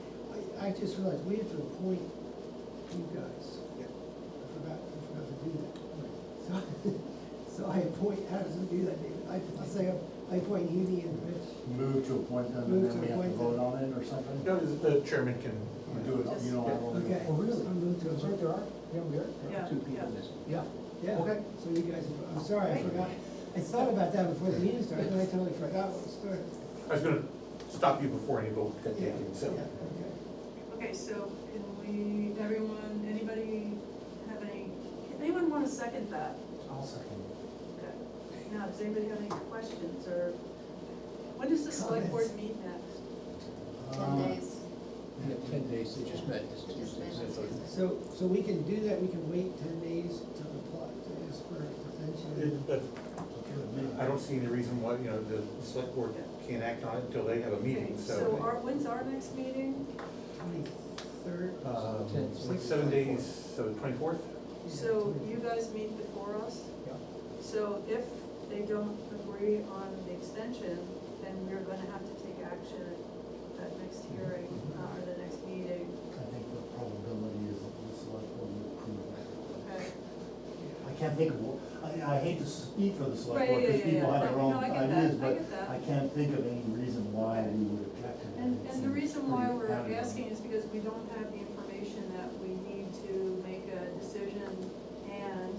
I just realized we have to appoint you guys. I forgot to do that. So I appoint, how does it do that, David? I say I appoint Evie and Rich. Move to appoint them, and Move then to we have to appoint vote them. on it or something? No, the chairman can, Or do it, you know, I don't. Okay. Oh, really? I move to appoint. there are? Yeah, we are. Yeah, Two people yeah. missing. Yeah. Yeah. Okay. So you guys, I'm sorry, I forgot. I thought about that before the meeting started, then I totally forgot what it started. I was gonna stop you before any vote got Yeah, taken, so. yeah, okay. Okay, so can we, anybody have anyone want to second that? I'll second. Okay. Now, does anybody have any questions, or when does the select board meet next? 10 days. We have 10 days, they just met this Just Tuesday. met on Tuesday. So we can do that, we can wait 10 days to apply, to ask for extension. I don't see any reason why, you know, the select board can't act on it until they have a meeting, Okay, so. when's our next meeting? 23rd. It's like 7 days, so 24th? So you guys meet before us? Yeah. So if they don't agree on the extension, then we're gonna have to take action at that next hearing, or the next meeting, I think the probability is that the select board will approve that. okay? I can't think of, I hate to speak for the select Right, board, yeah, because yeah, people yeah. have their No, own I get that, ideas, I but get that. I can't think of any reason why we would object to that. And the reason why we're Pretty asking is because we don't have the information that we need to make a decision, and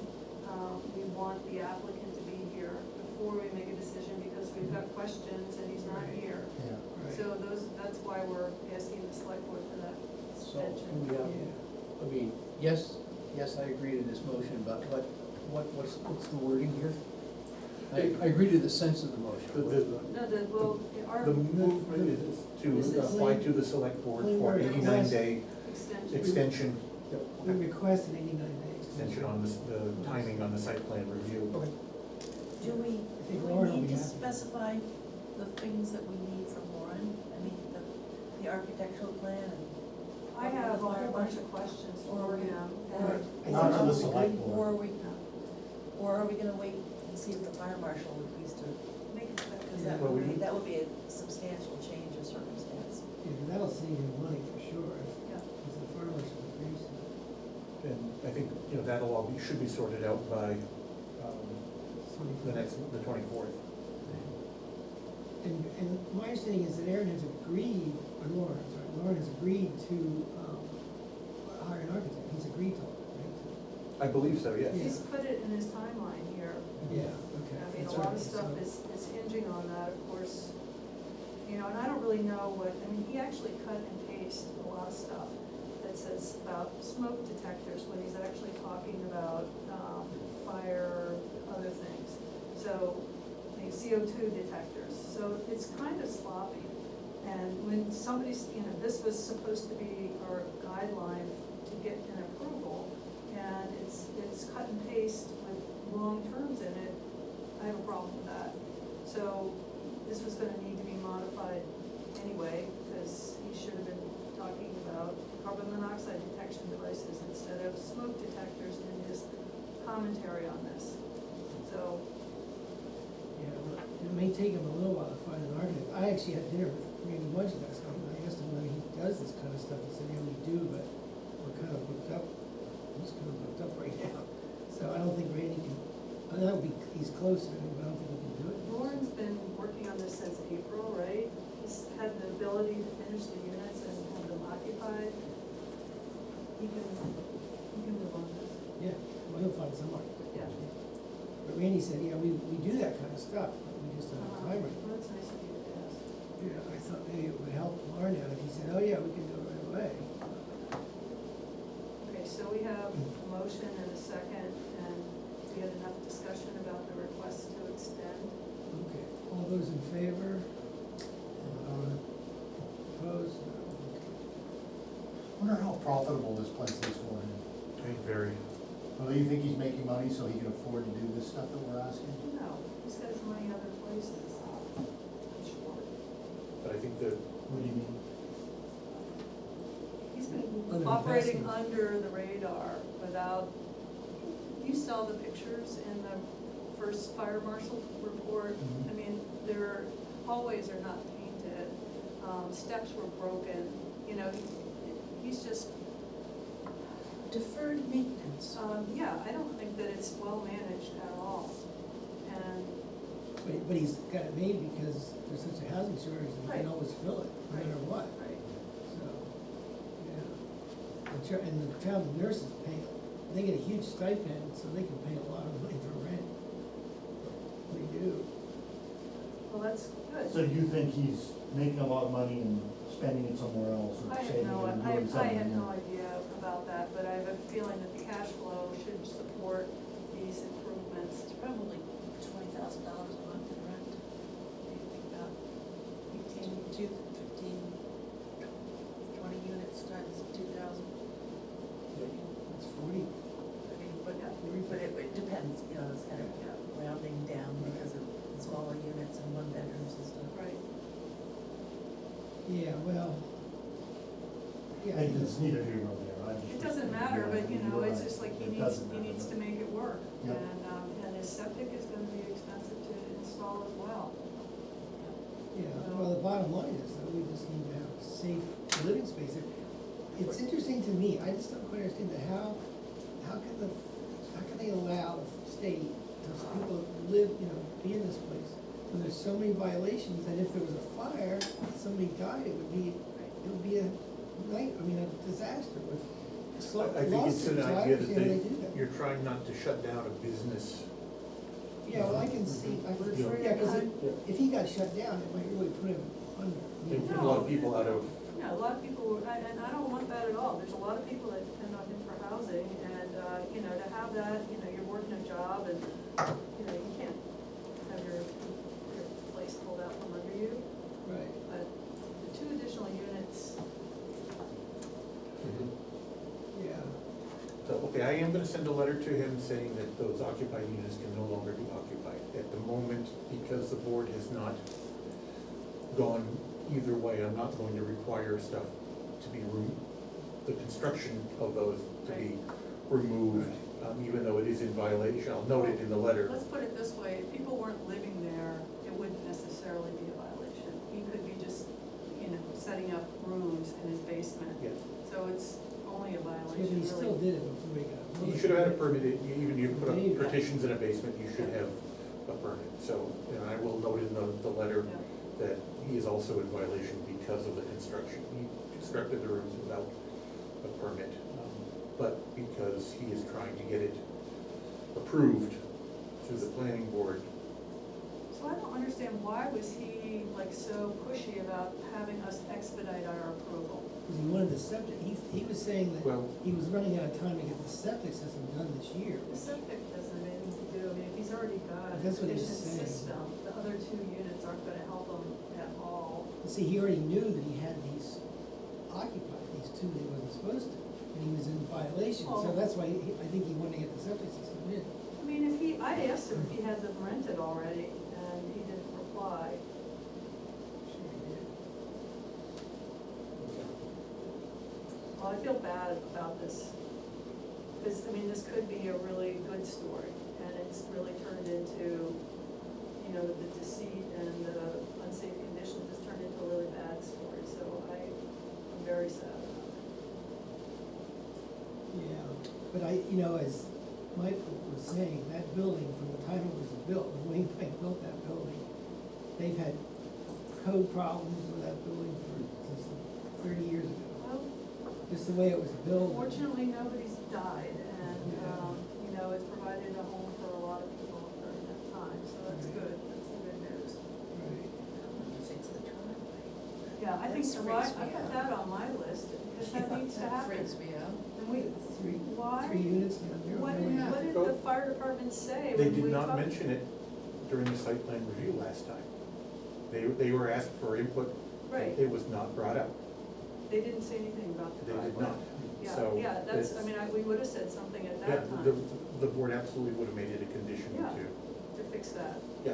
we want the applicant to be here before we make a decision, because we've got questions and he's not here. Yeah. Right. So that's why we're asking the select board for that So, extension. can we have, I mean, yes, I agree to this motion, but what's the wording here? I agree to the sense of the motion. Our The movement is to apply to the select board for 89-day extension. extension, We request an 89 days. extension on the timing on the site plan review. Okay. Do we, think do Lauren we will need be to happy. specify the things that we need from Lauren? I mean, the architectural plan and. I have a whole bunch of questions for him, Or, and Not to the or- select board. Or are we gonna wait and see if the fire marshal agrees to, make it quick. because that Well, would we- be, that would be a substantial change of circumstance. Yeah, that'll save you money for sure, Yeah. if the farmers should agree to it. And I think, you know, that'll all should be sorted out by the 24th. And my understanding is that Aaron has agreed, or Lauren has agreed to hire an architect, he's agreed to it, right? I believe so, yes. He's put it in his timeline here. Yeah, okay. I mean, a That's lot right, of stuff so- is hinging on that, of course. You know, and I don't really know he actually cut and pasted a lot of stuff that says about smoke detectors, when he's actually talking about, fire, other things. So, the CO2 detectors, so it's kind of sloppy. And when somebody's, this was supposed to be our guideline to get an approval, and it's cut and paste with wrong terms in it, I have a problem with that. So this was gonna need to be modified anyway, because he should have been talking about carbon monoxide detection devices instead of smoke detectors in his commentary on this. So, Yeah, well, it may take him a little while to find an architect. I actually had dinner with Randy Mudge last night, and I asked him whether he does this kind of stuff. He said, yeah, we do, but we're kind of booked up. He's kind of booked up right now. So I don't think Randy can, he's closer, but I don't think he can do it. Lauren's been working on this since April, right? He's had the ability to finish the units and have them occupied. He can move on this, Yeah, well, he'll find some architect. yeah. But Randy said, yeah, we do that kind of stuff, but we just don't have time right now. Well, that's nice of you to ask. Yeah, I thought maybe it would help Lauren out if he said, oh yeah, we can do it right away. Okay, so we have a motion and a second, and we had enough discussion about the request to extend. Okay, all those in favor? Opposed? No. Okay. Wonder how profitable this place is for him. I think very, Well, do you think he's making money so he can afford to do this stuff that we're asking? No, he's got his money other places, I'm sure. but I think that, What do you mean? He's Other been operating investments. under the radar without, you saw the pictures in the first fire marshal report. Mhm. I mean, their hallways are not painted, steps were broken, you know, he's just, Deferred maintenance. yeah, I don't think that it's well managed at all. And, But he's got it made because there's such a housing shortage, and he Right. can always fill it, no Right. matter what, right, so, yeah. And the town nurses pay, they get a huge stipend, so they can pay a lot of money for rent. They do. well, that's good. So you think he's making a lot of money and spending it somewhere else, or I have saving it no, and I doing something? have no idea about that, but I have a feeling that the cash flow should support these improvements. It's probably $20,000 a month in rent. What do you think about 15, 20 units times 2,000? It's 40. I mean, but it depends, you know, it's kind of rounding down because of smaller units and one bedrooms and stuff. Right. Yeah, well, yeah. Hey, it's neither here nor there, I just. It doesn't matter, but you know, it's just like It doesn't he needs to matter. make it work. Yep. And his septic is gonna be expensive to install as well. Yeah, well, the bottom line is that we just need to have safe living space there. It's interesting to me, I just don't quite understand that how can they allow the state to people to live, you know, be in this place? And there's so many violations, and if there was a fire, somebody died, it would be a a disaster with I think it's an lawsuits. I idea that understand they do that. you're trying not to shut down a business. Yeah, well, I can see, yeah, cause if he got shut down, it might really put him under. And put a lot of people out of, You know, a lot of people, and I don't want that at all. There's a lot of people that depend on him for housing, and, you know, to have that, you know, you're working a job, and, you know, you can't have your place pulled out from under you. Right. But the 2 additional units, Yeah. so, okay, I am gonna send a letter to him saying that those occupied units can no longer be occupied. At the moment, because the board has not gone either way, I'm not going to require stuff to be the construction of those to be removed, even though it is in violation. I'll note it in the letter. let's put it this way, if people weren't living there, it wouldn't necessarily be a violation. He could be just, you know, setting up rooms in his basement. Yeah. So it's only a Yeah, but violation, he still really. did it before he got a permit. You should have had a permit, even you put up Yeah. partitions in a basement, you should have a permit. So, and I will note in the letter Yeah. that he is also in violation because of the construction. He constructed the rooms without a permit, but because he is trying to get it approved through the planning board. So I don't understand, why was he like so pushy about having us expedite our approval? Because he wanted the septic, he was saying that Well- he was running out of time to get the septic system done this year. The septic doesn't have anything to do, I mean, if he's already got a That's what he was efficient saying. system, the other 2 units aren't gonna help him at all. See, he already knew that he had these occupied, these 2 that he wasn't supposed to, and he was in violation, so Oh. that's why I think he wanted to get the septic system in. I mean, I asked him if he had them rented already, and he didn't reply. Sure he did. Well, I feel bad about this, because, I mean, this could be a really good story, and it's really turned into, you know, the deceit and the unsafe conditions has turned into a really bad story, so I'm very sad about it. Yeah, but you know, as Michael was saying, that building, from the time it was built, when Wayne Pike built that building, they've had code problems with that building since 30 years ago. Well, Just the way it was built. fortunately, nobody's died, and, Yeah. you know, it's provided a home for a lot of people during that time, so that's Right. good, that's the good news. Right. Fix the driveway. Yeah, I think, That's so I freaks me put out. that on my list, because that needs to That happen. freaks me out. And we, why? 3 units down there. What no did, way. what did the fire department say They when we did not talked? mention it during the site plan review last time. They were asked for input. Right. It was not brought up. They didn't say anything about the They driveway. did not, Yeah, so. yeah, that's, it's- I mean, we would have said something at Yeah, that time the board absolutely would have made it a condition Yeah. to, to fix that. yeah.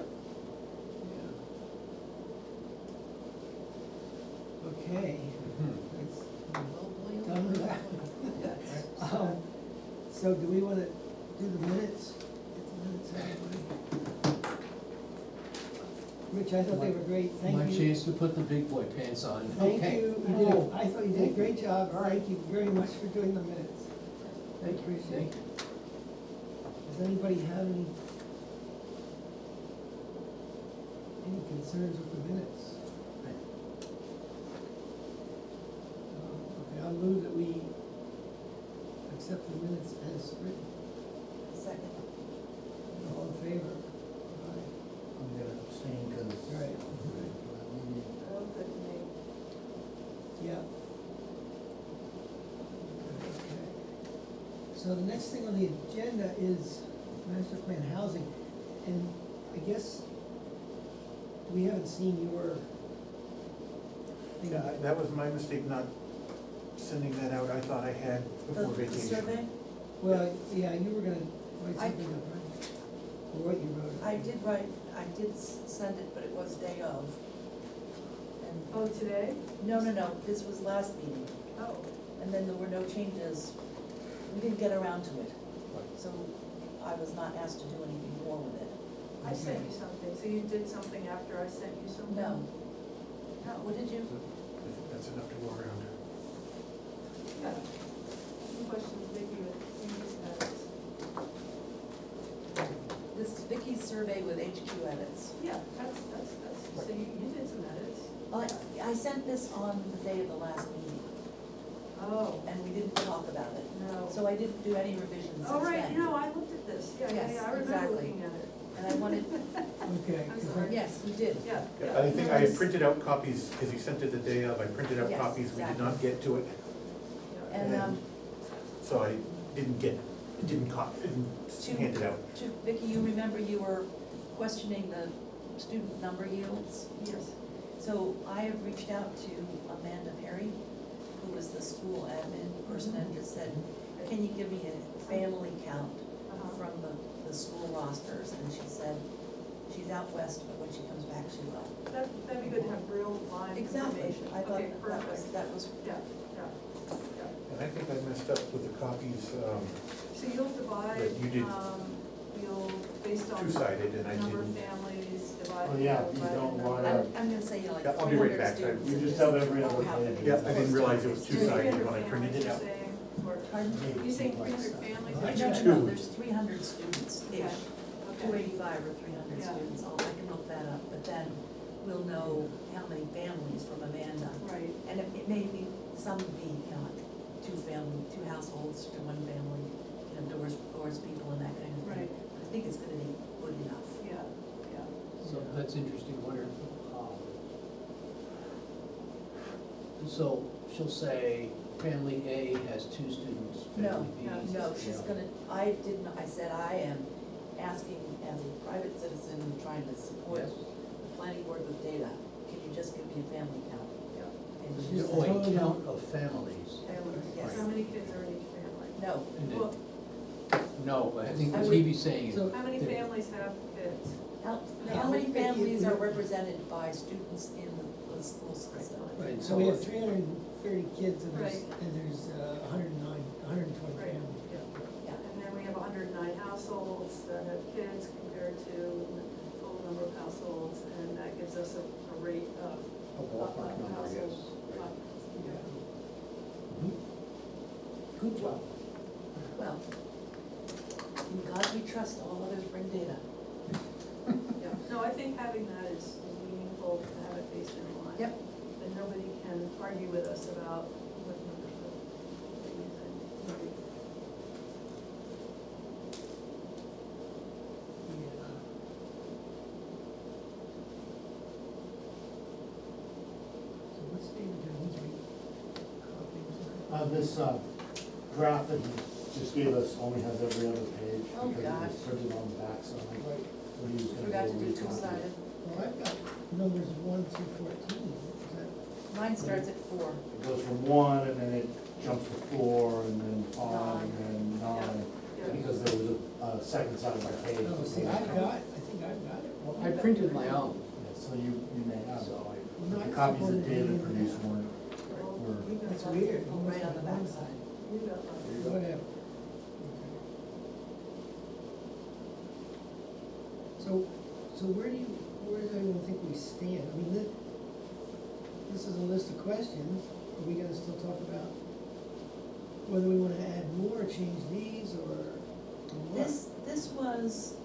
Okay, Mhm. that's, Oh, boy, done with that. Yes. So do we wanna do the minutes? Get the minutes out of the way. Rich, I thought they were great, thank you. My chance to put the big boy pants on. Thank Okay. you, I thought you did a great job, thank you very much for doing the minutes. Thank you. Appreciate it. Does anybody have any concerns with the minutes? Okay, I'll move that we accept the minutes as written. Second. All in favor? Aye. I'm gonna abstain because. Right. Oh, good to me. Yeah. Okay. So the next thing on the agenda is master plan housing, and I guess we haven't seen your thing. Yeah, that was my mistake not sending that out, I thought I had before The vacation. survey, Well, yeah, you were gonna write I- something up, right? Or what you wrote. I did send it, but it was day of. And, Oh, today? no, this was last meeting, Oh, and then there were no changes. We didn't get around to it, so I was not asked to do anything more with it. I sent you something, so you did something after I sent you something? No. What did you? I think that's enough to go around. Yeah. Some questions, Vicki, with Amy's edits. This is Vicky's survey with HQ edits. Yeah, that's, so you did some edits. I sent this on the day of the last meeting, Oh, and we didn't talk about it. no. So I didn't do any revisions since then. Oh, right, no, I looked at this, yeah, Yes, I remember exactly. looking at it. And I wanted, Okay. I'm 'cause I- sorry. yes, you did. Yeah, Yeah, yeah. I think I had printed out copies, because you sent it the day of, I printed out Yes, copies, we did exactly. not get to it, Yeah. And, so I didn't didn't hand it out. to, Vicky, you remember you were questioning the student number yields? Yes, So I have reached out to Amanda Perry, who is the school admin person, and just said, can you give me a family count Uh-huh. from the school rosters? And she said, she's out west, but when she comes back, she will. that'd be good to have real line Exactly, information. I thought Okay, perfect. that was, Yeah, yeah. And I think I messed up with the copies, So you'll divide, But you did you'll, based on two-sided, and I number of didn't. families, divide. Oh, yeah, by you the don't number. want I'm gonna say, you know, like Yeah, I'll be right 300 back. students. You and just have every oh, other how page. many Yeah, I didn't realize it was close to two-sided 300 when I printed it families, out. you're saying, or, Pardon? you saying 300 families? I or- do No, too. there's 300 students-ish, Okay. 285 or 300 Yeah. students, I can look that up, but then we'll know how many families from Amanda. Right, And it may be, some be, you know, two households to one family, you know, doors people and that kind of thing. Right. I think it's gonna be good enough. yeah, yeah. So that's interesting, wonder, so she'll say, family A has 2 students, No, family B. no, she's gonna, I said I am asking as a private citizen trying to support Yes. the planning board with data, can you just give me a family count? Yeah. And she Just Oh, said, a count of families. Families. Yes. How many kids are in each family? no, And then- Well, No, I think I what would- Evie's saying is. So- how many there- families have kids? how many families are represented by students in the school system? Right, And so we have so- 330 kids and there's, Right. and there's 109, 120 Right. families. Yeah, And then we have 109 households that have kids compared to the total number of households, and that gives us a rate of. A ballpark number, yes. Yeah. Good job. well, in God we trust, all others bring data. Yeah, no, I think having that is meaningful to have it based in line. Yep. Then nobody can argue with us about what numbers we're using. Yeah. So what's David doing? He's reading copies. This draft that he just gave us only has every other page. Oh, because it was gosh. printed on the back side. Right. So he was gonna Forgot to go do recopy. two-sided. Well, I've got numbers 1 through 14. Is that, Mine starts at 4. It goes from 1 and then it jumps to 4 and then 5 and then 9. Yeah. Because there was a second side of my page. Oh, see, I think I've got it. Well, I printed my own, Yeah, so you may have it. so I, But the copies that David produced weren't, were, That's weird. Oh, right on the backside. You got mine. Whatever. So where does everyone think we stand? I mean, this is a list of questions. Are we gonna still talk about whether we wanna add more, change these, or what? This was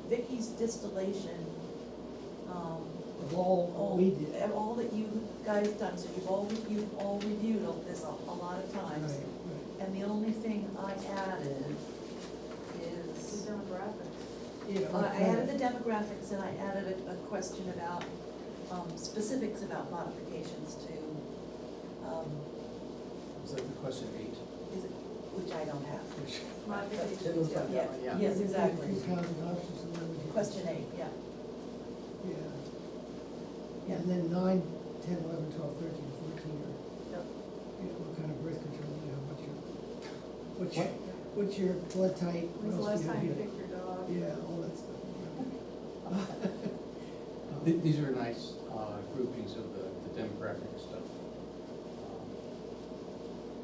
Vicky's distillation, Of all we did. of all that you guys done, so you've all reviewed this a lot of times. Right, And the only thing I added The is, demographics. right. I added the demographics and I added a question about, specifics about modifications to, was that the question 8? is it, which I don't have. Modifications, It looks like yeah. that one, yeah. Yes, exactly. Increase housing options and then we can- Question 8, yeah. Yeah. Yeah. And then 9, 10, 11, 12, 13, 14 are, Yep. what kind of birth control do you have, what's your blood type? When's the What else last do time you have? picked your dog? Yeah, all that stuff. These are nice groupings of the demographic stuff.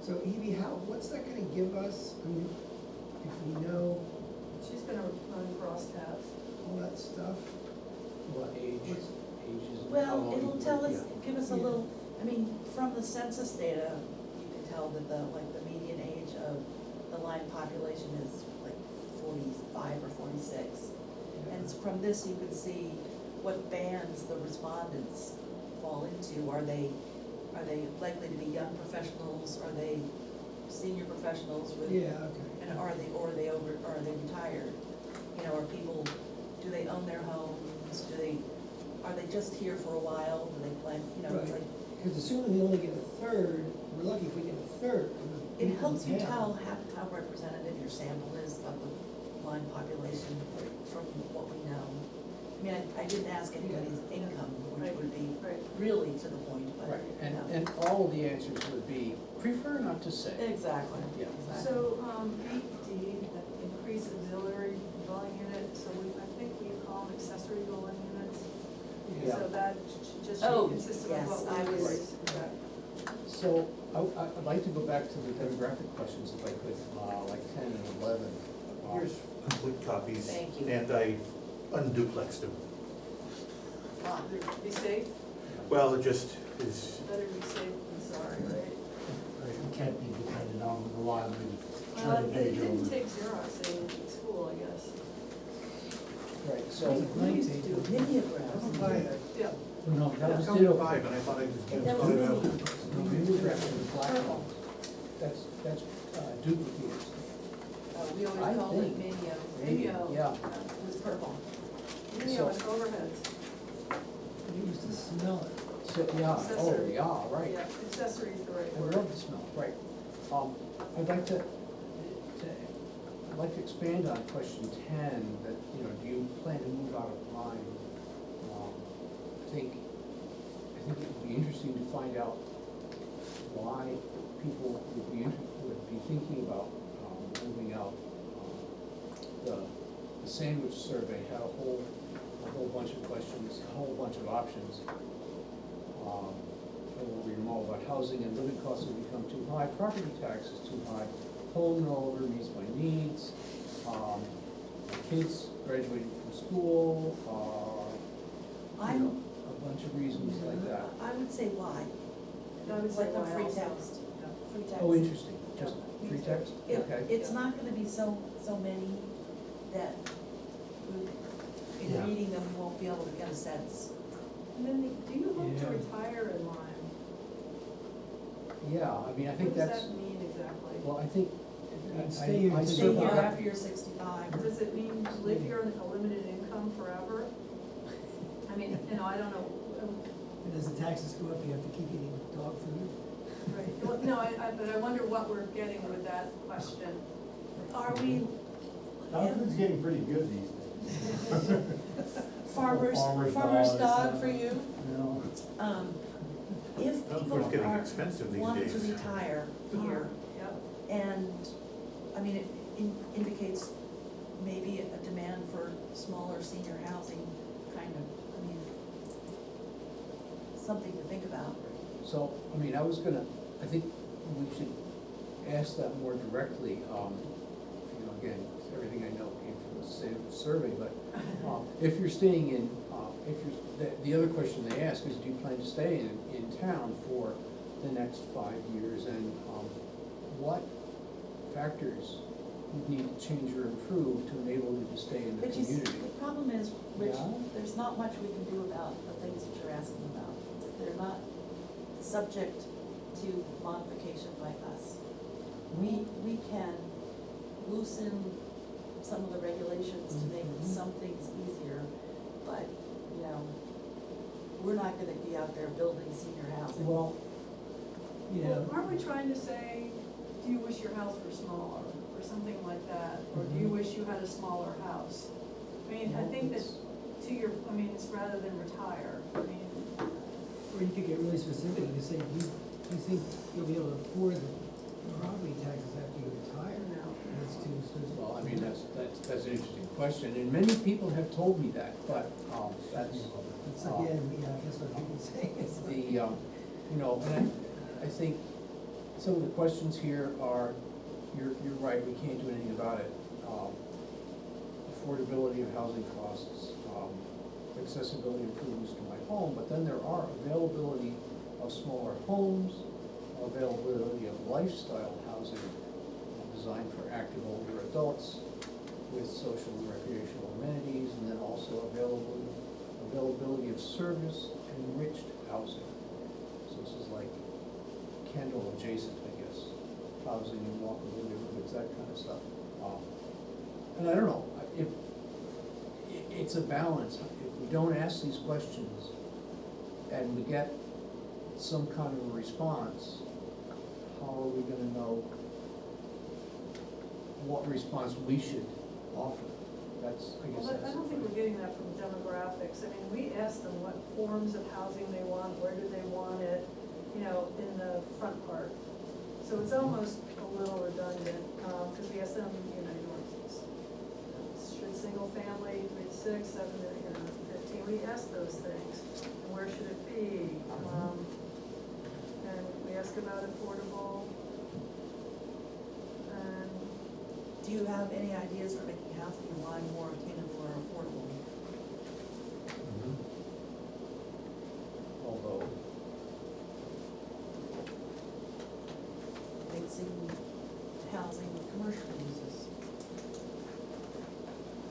So Evie, what's that gonna give us, I mean, if we know She's gonna run crosstabs. all that stuff? Well, ages. Well, it'll tell us, Yeah. give us a Yeah. little, I mean, from the census data, you can tell that the median age of the Lyme population is like 45 or 46. And from this, you can see what bands the respondents fall into. Are they likely to be young professionals? Are they senior professionals with? Yeah, okay. And are they retired? You know, are people, do they own their homes? Are they just here for a while? Do they plan, you know, it's Right. like, Because assuming we only get a third, we're lucky if we get a third. of the it people helps in you town. tell how representative your sample is of the Lyme population from what we know. I mean, I didn't ask anybody's income, which would be Right. really to the point, but. Right, you know. and all of the answers would be, prefer not to say. Exactly. Yeah. Exactly. So, 8D, that increase auxiliary dwelling unit, so I think we call them accessory dwelling units. Yeah. So that just should Oh, be consistent yes, with what I we was- raised. So I'd like to go back to the demographic questions if I could, like 10 and 11. Here's complete copies. Thank you. And I unduplexed them. Be safe, Well, it just is, better be safe than sorry, right? you can't be dependent on reliably Well, turn the it page didn't over. take Xerox in school, I guess. Right, so, We used to do mimeographs. Yeah. no, that was Come ditto. 5, and I thought I was And gonna that fill it was out. No, mimeograph is black one. That's duplicated. We always I called it think- minio. Maybe, Minio. yeah. It was purple. Video and overheads, We used to smell it. So, yeah, oh, Accessory. yeah, right. yeah, accessory is the right I word. love the smell, right. I'd like to expand on question 10, that, you know, do you plan to move out of Lyme? I think it would be interesting to find out why people would be thinking about moving out. The sandwich survey had a whole bunch of questions, a whole bunch of options. I won't read them all, about housing and living costs have become too high, property tax is too high, home no longer meets my needs, kids graduating from school, you know, a bunch of reasons like that. I would say why. I would say Like the why free also. text. Yeah. Free text. Oh, interesting, just Yeah. free text, okay. It's not gonna be so many that in Yeah. reading them, we won't be able to get a sense. And then, do you hope to Yeah. retire in Lyme? Yeah, I mean, I think What does that's, that mean exactly? well, I think, You'd stay here I until Stay here survived. after you're 65. Does it mean live here on a limited income forever? I mean, you know, I don't know. And as the taxes go up, you have to keep eating dog food. Right, well, no, but I wonder what we're getting with that question. Are we, Dog food's getting pretty good these days. farmer's Farmer's dog dog, for you? You know, Um, if It's people getting are, expensive these want to days. retire here, Yep. and, I mean, it indicates maybe a demand for smaller senior housing, kind of, I mean, something to think about. So, I mean, I think we should ask that more directly, you know, again, everything I know came from the same survey, but, if you're staying in, the other question they ask is, do you plan to stay in town for the next 5 years, and, what factors would need to change or improve to enable you to stay in the But you see, community? the problem is, Rich, Yeah? there's not much we can do about the things that you're asking about. They're not subject to modification by us. We can loosen some of the regulations to make some things easier, but, you know, we're not gonna be out there building senior housing. Well, Yeah. Well, aren't we trying to say, do you wish your house were smaller, or something like that? Or do you wish you had a smaller house? I mean, I think that, it's rather than retire, I mean, Or you could get really specific, you say, you think you'll be able to afford the property taxes after you retire? No. That's too specific. well, I mean, that's an interesting question, and many people have told me that, but, that's, It's again, I guess what people say is. the, you know, and I think some of the questions here are, you're right, we can't do anything about it. Affordability of housing costs, accessibility improvements to my home, but then there are availability of smaller homes, availability of lifestyle housing designed for active older adults with social and recreational amenities, and then also availability of service enriched housing. So this is like Kendall adjacent, I guess, housing in walkable neighborhoods, that kind of stuff. And I don't know, if, it's a balance. If we don't ask these questions and we get some kind of a response, how are we gonna know what response we should offer? That's, I guess well, that's. I don't think we're getting that from demographics. I mean, we asked them what forms of housing they want, where do they want it, in the front part. So it's almost a little redundant, because we asked them, should single family, 3 to 6, 7 to 15, we asked those things. And where should it be? And we ask about affordable, and Do you have any ideas for making housing in Lyme more attainable or affordable? Although, Mixing housing with commercial uses?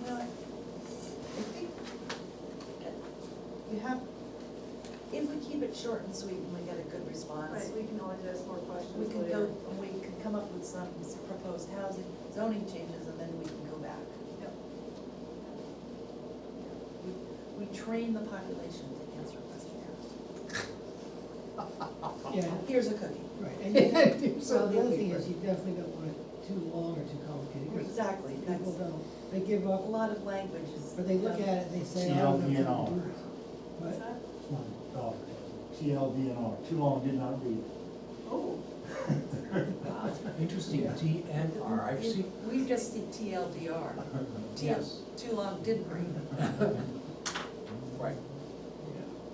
I think you have, if we keep it short and sweet and we get a good response, right, we can always ask more questions we can later. go, and we can come up with some proposed housing, zoning changes, and then we can go back. Yep. We train the population to answer questionnaires. Yeah, Here's a cookie. right, and you, well, the other thing is, you definitely don't want it too long or too complicated, 'cause Exactly, people that's, don't, they give a up, lot of language is. but they look at it, and they say, oh, TLDR. that's not good. What's But, that? My daughter does it. TLDNR, too long, did not read. Oh. interesting, DNR, I've seen, We just see TLDR. Yes. Too long, didn't read. right,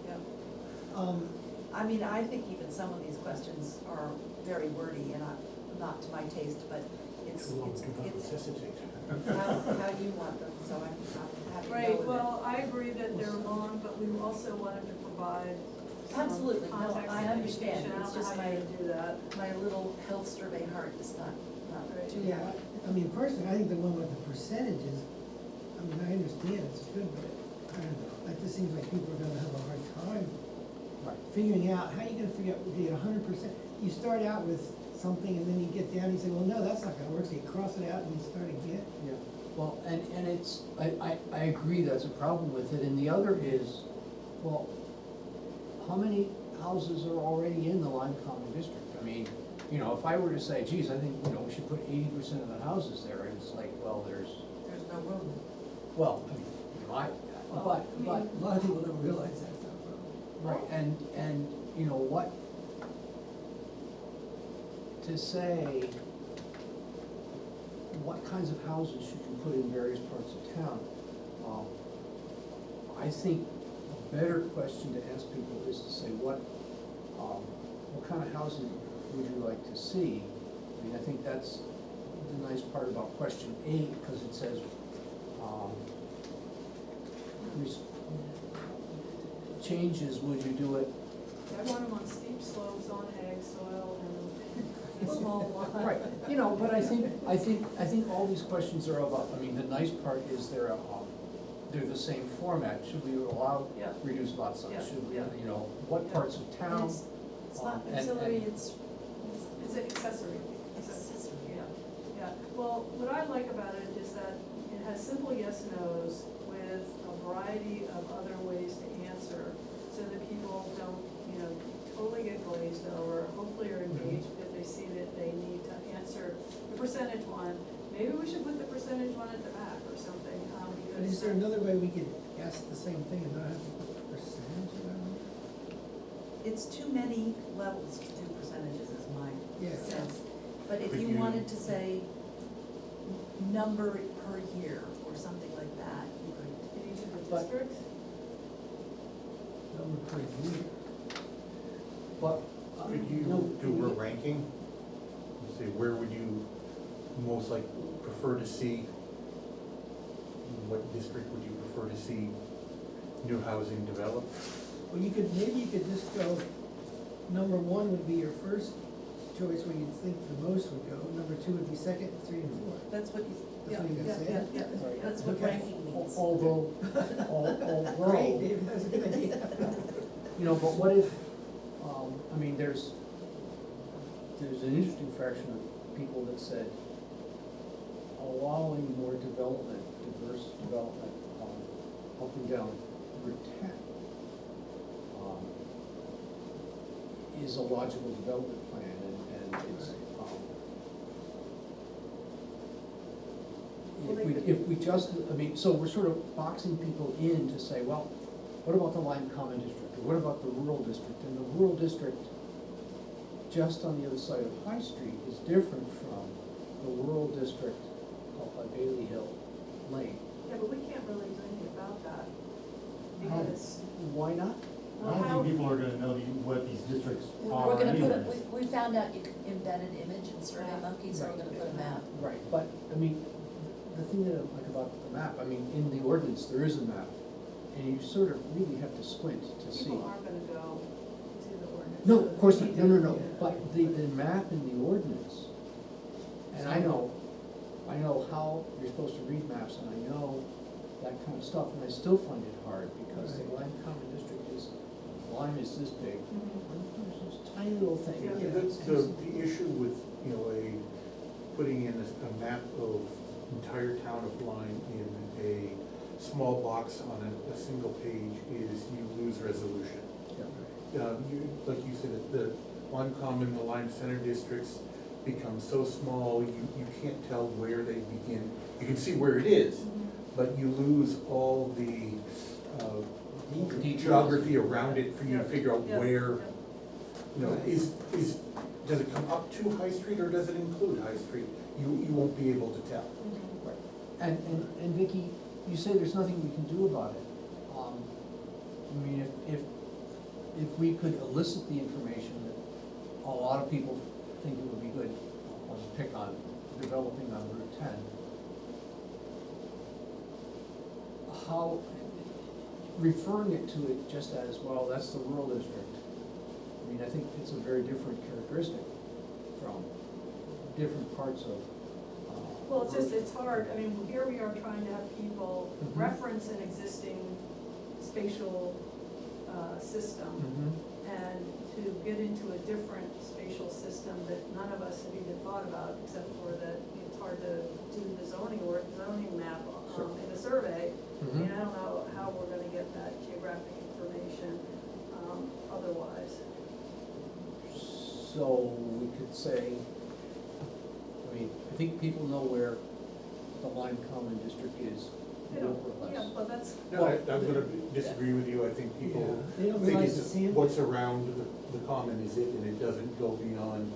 Yeah. yeah. I mean, I think even some of these questions are very wordy and not to my taste, but it's Too long, do not it's necessitate. how you want them, so I'm happy to go Right, with well, I agree that they're long, but we also wanted to provide some Absolutely, no, context I and understand. education. I It's don't know just how you do that. it. My little health survey heart is not Right. too Yeah, happy. I mean, personally, I think the one with the percentages, I mean, I understand it's good, but I don't know, it just seems like people are gonna have a hard time right. figuring out, how are you gonna figure out, if you get 100%? You start out with something and then you get down, and you say, well, no, that's not gonna work, so you cross it out and you start again. Yeah, well, and it's, I agree that's a problem with it, and the other is, well, how many houses are already in the Lyme Common District? I mean, if I were to say, geez, I think, we should put 80% of the houses there, and it's like, well, There's no room. well, I mean, but, A lot of people don't realize that's not a problem. right, and, what to say what kinds of houses should you put in various parts of town. I think a better question to ask people is to say, what kind of housing would you like to see? I mean, I think that's the nice part about question 8, because it says, changes, would you do it? I want them on steep slopes, on ag soil, and small lot. Right, you know, but I think all these questions are about, I mean, the nice part is they're the same format. Should we allow Yeah. reduced lot size? Yeah, Should we, yeah. you know, what Yeah. parts of And town? it's not and- auxiliary, and- It's an accessory. Accessory. Yeah, yeah. Well, what I like about it is that it has simple yes, nos with a variety of other ways to answer, so that people don't, totally get glazed over, hopefully are engaged if they see that they need to answer the percentage one. Maybe we should put the percentage one at the back or something, But because. is there another way we could ask the same thing and not have to put percentage around it? it's too many levels to do percentages is my Yeah. sense. But if Could you you- wanted to say number per year or something like that, you could. In each of the But- districts. Number per year. But, Could you no, do a ranking? Say, where would you most like prefer to see? What district would you prefer to see new housing developed? Well, maybe you could just go, number 1 would be your first choice where you'd think the most would go, number 2 would be second, 3 and 4. That's what you, That's what you yeah, say? yeah, yeah, Right. that's what Okay. ranking means. although, Great, Dave, that's a good idea. you know, but what if, I mean, there's an interesting fraction of people that said allowing more development, diverse development, up and down Route 10, is a logical development plan, and it's, if we just, I mean, so we're sort of boxing people in to say, well, what about the Lyme Common District, or what about the rural district? And the rural district, just on the other side of High Street, is different from the rural district out by Bailey Hill Lane. Yeah, but we can't really do anything about that, because. Why not? I don't think people are gonna know what these districts We're are gonna put anyways. it, we found out you could embed an image in Survey Monkey, so we're gonna put a map. Right, but, I mean, the thing that I like about the map, I mean, in the ordinance, there is a map, and you sort of really have to squint to see. People aren't gonna go to the ordinance. No, of course not, no, but the map in the ordinance, and I know how you're supposed to read maps, and I know that kind of stuff, and I still find it hard, because the Lyme Common District Lyme is this big, there's this tiny little thing. Yeah. That's the issue with, putting in a map of entire town of Lyme in a small box on a single page is you lose resolution. Yeah. Like you said, the Lyme Common, the Lyme Center districts become so small, you can't tell where they begin. You can see where it is, but you lose all the geography around it for you to figure out where, does it come up to High Street or does it include High Street? You won't be able to tell. And Vicki, you say there's nothing we can do about it. I mean, if we could elicit the information that a lot of people think it would be good, I'll just pick on developing on Route 10. How, referring it to it just as, well, that's the rural district. I mean, I think it's a very different characteristic from different parts of. Well, it's hard, I mean, here we are trying to have people Mhm. reference an existing spatial system, and to get into a different spatial system that none of us have even thought about, except for that it's hard to do the zoning map Sure. in a survey. I mean, Mhm. I don't know how we're gonna get that geographic information otherwise. So we could say, I mean, I think people know where the Lyme Common District is, They more don't, or yeah, less. but that's. No, I'm gonna disagree with you. I think people Yeah, they don't think realize it's the sand- what's around the common is it, and it doesn't go beyond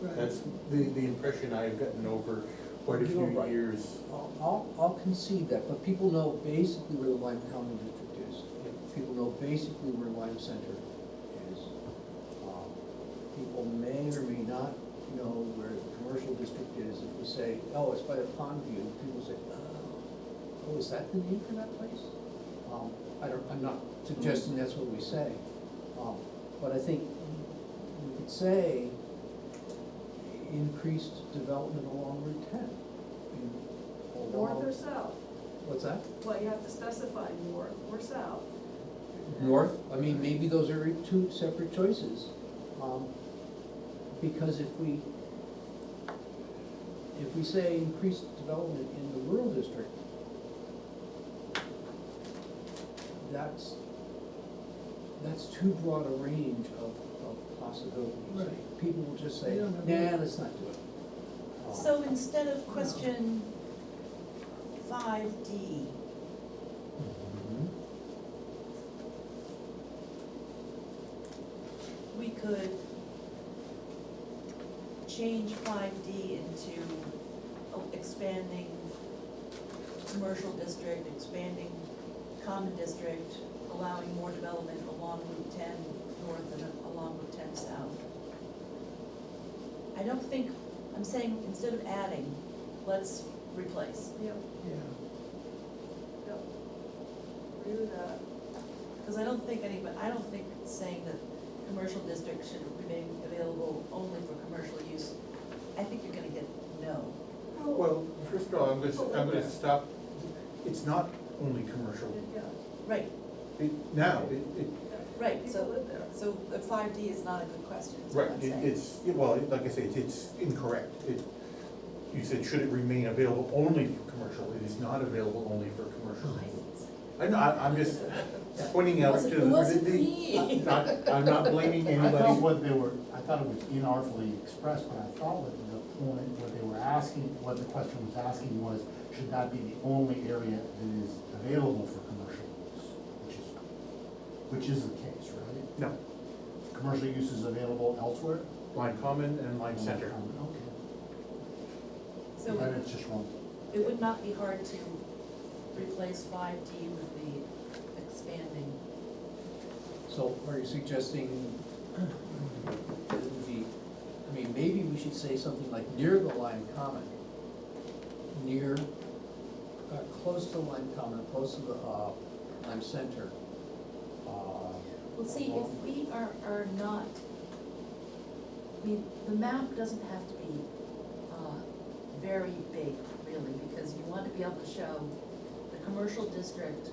Right. That's the impression I've gotten over quite a You're few right. years. I'll concede that, but people know basically where the Lyme Common District is. People know basically where Lyme Center is. People may or may not know where the commercial district is. If we say, oh, it's by the pond view, people say, oh, is that the name for that place? I'm not suggesting that's what we say, but I think we could say increased development along Route 10. North or south? What's that? Well, you have to specify north or south. North, I mean, maybe those are two separate choices. Because if we say increased development in the rural district, that's too broad a range of possibilities. Right. People will just say, They don't know. nah, let's not do it. So instead of question 5D, we could change 5D into expanding commercial district, expanding common district, allowing more development along Route 10 north and along Route 10 south. I don't think, I'm saying instead of adding, let's replace. Yep, Yeah. yep. Agree with that. Because I don't think saying that commercial district should remain available only for commercial use, I think you're gonna get no. Well, first of all, I'm gonna stop, it's not only commercial. Yeah, Right, Now, right, people so, live there. so the 5D is not a good question, is what right, I'm saying. it's, well, like I say, it's incorrect. You said, should it remain available only for commercial? It is not available only for commercial. Oh, I didn't say. I know, I'm just pointing out to. It wasn't the- me. I'm not blaming I thought anybody. I thought it was inartfully expressed, but I thought what the point, what they were asking, what the question was asking was, should that be the only area that is available for commercial use? Which is the case, right? No, Commercial use is available elsewhere? Lyme Common and Lyme Center. Okay, So then it's just wrong. it would not be hard to replace 5D with the expanding. So are you suggesting that it would be, I mean, maybe we should say something like near the Lyme Common, near, close to Lyme Common, close to the Lyme Center. Well, see, if we are not, I mean, the map doesn't have to be, very big, really, because you want to be able to show the commercial district,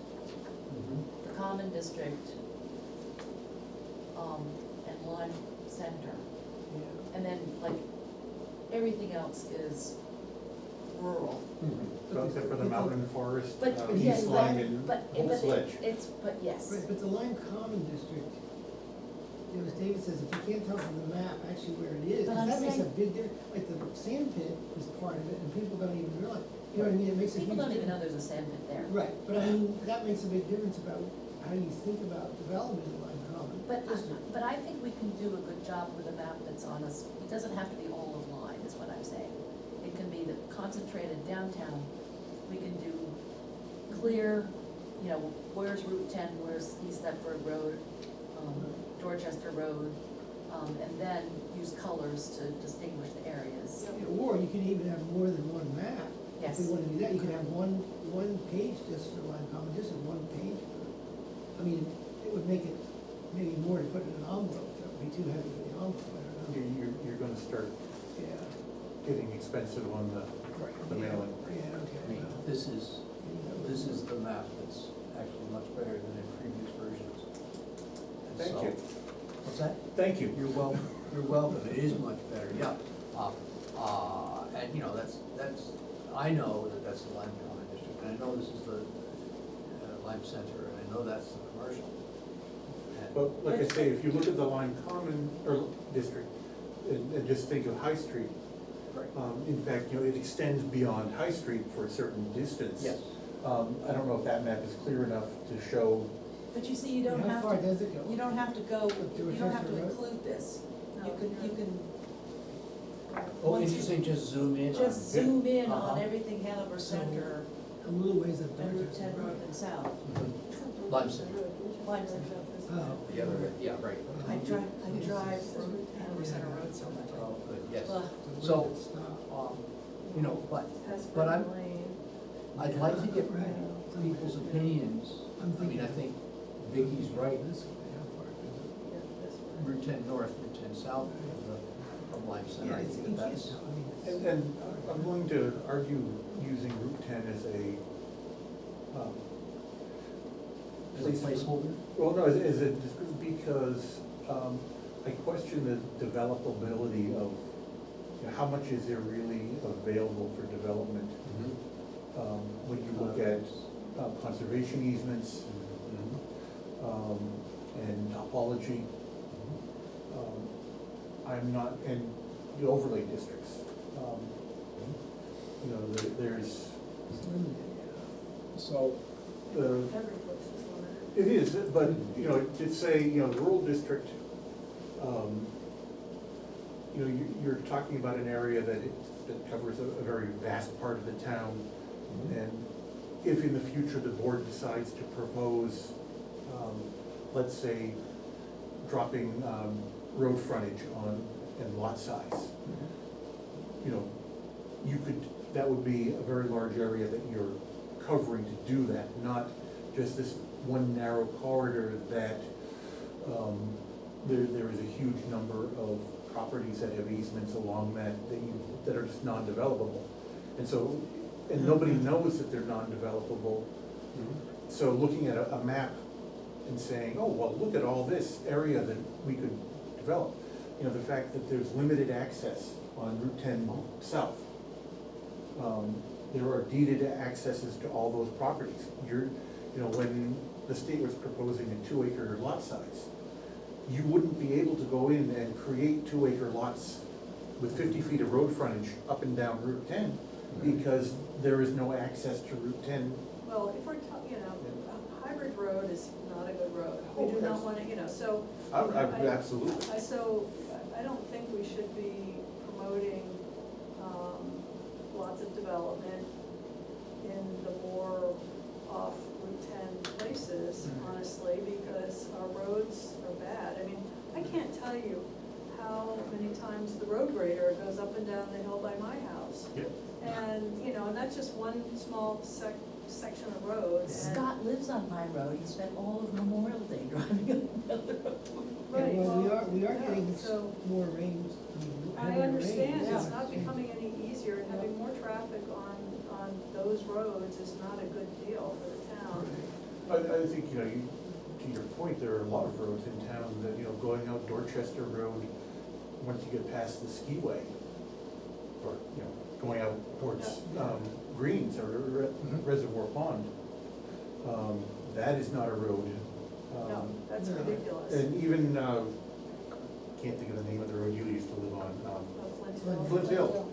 the common district, and Lyme Center. And then, like, everything else is rural. Except for the mountain forest, But, yeah, East Lyme and but Old Sledge. but yes. Right, but the Lyme Common District, you know, as David says, if you can't tell from the map actually where it is, But 'cause I'm that makes a saying- big difference. Like the sand pit is part of it, and people don't even realize, you know what I mean, it makes a huge People difference. don't even know there's a sand pit there. Right, but I mean, that makes a big difference about how you think about development in Lyme Common District. But I think we can do a good job with a map that's on us, it doesn't have to be all of Lyme, is what I'm saying. It can be the concentrated downtown, we can do clear, you know, where's Route 10, where's East Thetford Road, Dorchester Road, and then use colors to distinguish the areas. Yeah, or you can even have more than one map. Yes. If you wanna do that, you can have one page just for Lyme Common District, one page for, I mean, it would make it maybe more to put in an envelope, that would be too heavy for the envelope, I don't know. You're gonna start Yeah. getting expensive on the mailing. Yeah, I okay. mean, this is the map that's actually much better than in previous versions. And Thank so- you. What's that? Thank you. You're welcome, it is much better, yeah. And, you know, that's, I know that that's the Lyme Common District, and I know this is the Lyme Center, and I know that's the commercial. And- But like I say, if you look at the Lyme Common, or district, and just think of High Street, Right. in fact, you know, it extends beyond High Street for a certain distance. Yes. I don't know if that map is clear enough to show, But you see, you don't How have far to, does it go? you don't have to go, Up to you don't have to Dorchester Road? include this. No, You can, Oh, Once you- interesting, just zoom in on. Just zoom in Uh-huh. on everything Hanover Center A little ways up and Route Dorchester 10 Road. north and south. Mhm. Lyme Center. Lyme Center. Oh. The other way, yeah, right. I drive Route Hanover Center Road so much. Oh, good, yes. Ugh. So, Where does it stop? you know, but Hesper I'm- Lane. I'd like to get Right. people's opinions. I mean, I think Vicky's right. This way, how far is it? Yeah, this one. Route 10 north, Route 10 south from Lyme Center. Yeah, I it's, think you that can't that's. tell, I mean, And I'm going to argue using Route 10 as a, As a placeholder? well, no, as a, because I question the developability of, you know, how much is there really available for development? When you look at conservation easements and topology, I'm not, and the overlay districts. You know, there's, it's limited, So, Every place is limited. it is, but, you know, to say, you know, the rural district, you know, you're talking about an area that covers a very vast part of the town. And if in the future the board decides to propose, let's say, dropping road frontage on, and lot size, you know, you could, that would be a very large area that you're covering to do that, not just this one narrow corridor that, there is a huge number of properties that have easements along that are just non-developable. And so, and nobody knows that they're non-developable. So looking at a map and saying, oh, well, look at all this area that we could develop. You know, the fact that there's limited access on Route 10 South. There are deeded accesses to all those properties. You know, when the state was proposing a 2-acre lot size, you wouldn't be able to go in and create 2-acre lots with 50 feet of road frontage up and down Route 10, because there is no access to Route 10. Well, if we're talking, you know, a hybrid road is not a good road. Oh, We do not that's- wanna, you know, so. Absolutely. So, I don't think we should be promoting, lots of development in the more off Route 10 places, honestly, because our roads are bad. I mean, I can't tell you how many times the road grader goes up and down the hill by my house. Yep. And, you know, and that's just one small section of road. and- Scott lives on my road, he spent all of Memorial Day driving up the road. yeah, Right, well, we are yeah, getting so- more rains, I heavier understand, rains. it's not becoming any easier, and having more traffic on those roads is not a good deal for the town. I think, you know, to your point, there are a lot of roads in town that, you know, going out Dorchester Road, once you get past the skiway, or, you know, going out towards Greens or Reservoir Pond, that is not a road. No, that's No. ridiculous. And even, can't think of the name of the road you used to live on, Of Flint Hill. Flint Hill.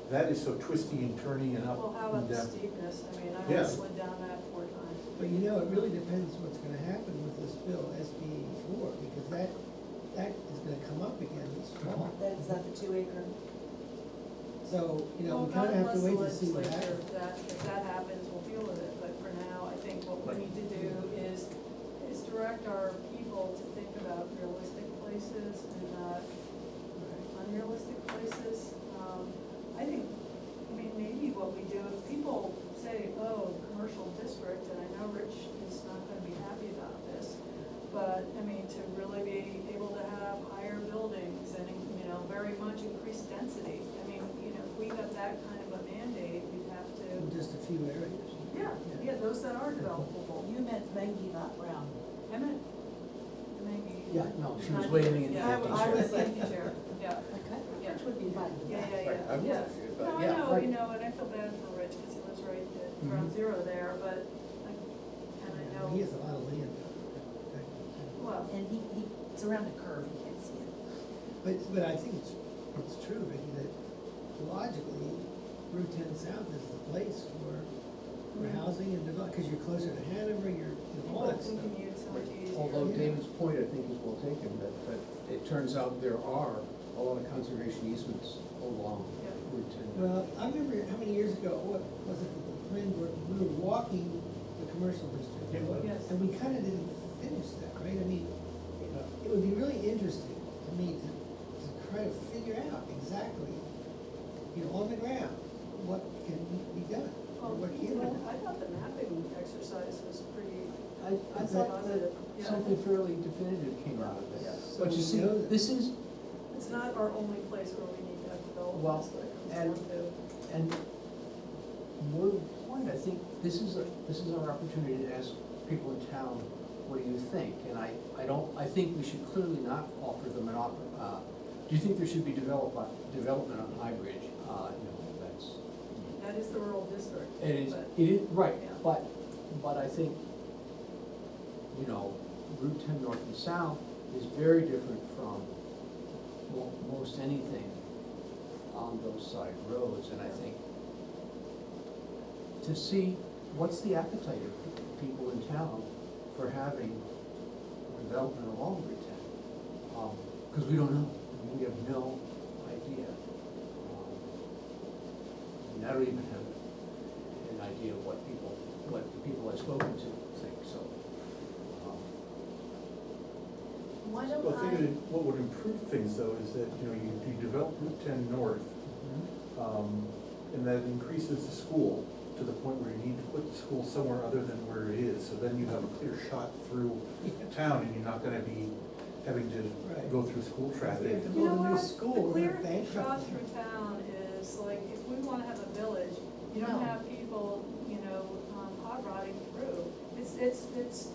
That is so twisty and turny and up Well, how and about the down. steepness, I mean, I Yeah. slid down that 4 times. But you know, it really depends what's gonna happen with this bill, SB 84, because that is gonna come up again this fall. Is that the 2-acre? So, you know, Well, we kinda have to God wait bless to see the what legislature, happens. if that happens, we'll deal with it, but for now, I think what we need to do is direct our people to think about realistic places and not unrealistic places. I think, I mean, maybe what we do, if people say, oh, commercial district, and I know Rich is not gonna be happy about this, but, I mean, to really be able to have higher buildings and, you know, very much increased density. I mean, you know, if we got that kind of a mandate, we'd have In to, just a few areas. yeah, those that are developable. You meant Maggie, not Brown. Emmett, maybe. yeah, no, she was waving in the Yeah, empty I chair. was like- empty chair, yeah. Okay, Yeah. which would be fine. Yeah, Right, yeah, I'm yeah, with you, yeah. but No, I yeah, know, right. you know, and I feel bad for Rich, because he lives right at ground Mhm. zero there, but, and I know. He has a lot of land. Well, And it's around a curve, you can't see it. But I think it's true, Vicky, that logically, Route 10 South is the place for housing and development, because you're closer to Hanover, you're, all people that can stuff. commute so much easier. Although David's point, I think, is well taken, that it turns out there are a lot of conservation easements along Yeah. Route 10. Well, I remember how many years ago, what was it, the planning board, we were walking the commercial district. Yes. And we kinda didn't finish that, right? I mean, it would be really interesting to me to try to figure out exactly, on the ground, what can be done, or what can be Well, done. I thought the mapping exercise was pretty I thought that positive. Yeah. something fairly definitive came out of Yeah. this. So But you we see, know that- this is, It's not our only place where we need to have development, Well, that's what it comes and- down to. and more to the point, I think this is our opportunity to ask people in town, what do you think? And I think we should clearly not offer the monopoly. Do you think there should be development on High Bridge? That's, That is the rural district. it is, but- right, Yeah. but I think, Route 10 north and south is very different from most anything on those side roads, and I think to see what's the appetite of people in town for having development along Route 10. Because we don't know, we have no idea. And I don't even have an idea of what the people I've spoken to think, so. Why don't Well, I think I, what would improve things though is that, you develop Route 10 north, and that increases the school to the point where you need to put the school somewhere other than where it is. So then you have a clear shot through town and you're not gonna be having to Right. go through school If we traffic. have to You know build a new what, school, the we're clear gonna bankrupt. shot the through town is like, if we wanna have a village, you No. don't have people, hot rodding through. It's,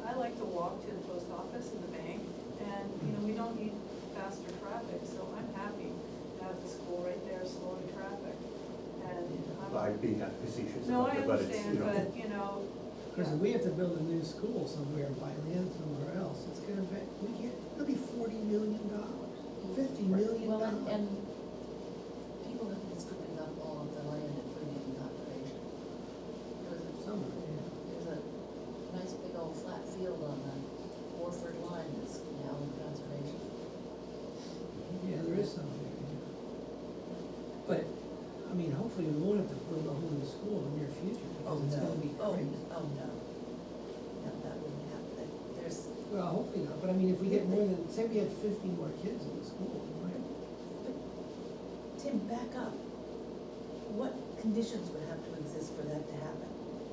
I like to walk to the post office and the bank, and, we don't need faster traffic, so I'm happy to have the school right there slowing traffic. And By I'm, being facetious no, about I it, but it's, understand, but, Because if we have to build a new school somewhere and buy land somewhere else, it's gonna be, it'll be $40 million, $50 million. well, and people have been scooping up all of the land and putting it in conservation. Somewhere, There's a nice big old flat field on the Warford line that's now in conservation. yeah, there is something, But, hopefully we won't have to build a whole new school in the near future, because it's gonna be crazy. Oh, no. No, that wouldn't happen. There's, Well, hopefully not, but if we get more than, say we had 50 more kids in the school, we might. but, Tim, back up. What conditions would have to exist for that to happen?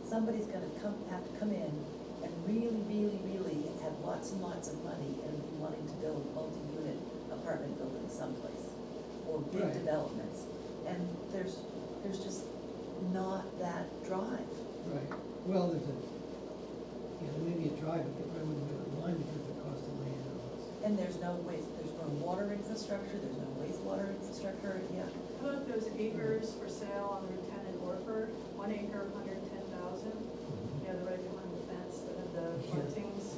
Somebody's gonna have to come in and really, really, really have lots and lots of money and be wanting to build multi-unit apartment buildings someplace, or big Right. developments. And there's just not that drive. Right, well, there may be a drive, but I wouldn't do it online because of the cost of land and all this. And there's no water infrastructure, there's no wastewater infrastructure, yeah. how about those acres for sale on Route 10 in Orford, 1 acre, 110,000? Yeah, they're right behind the fence, that have the plantings,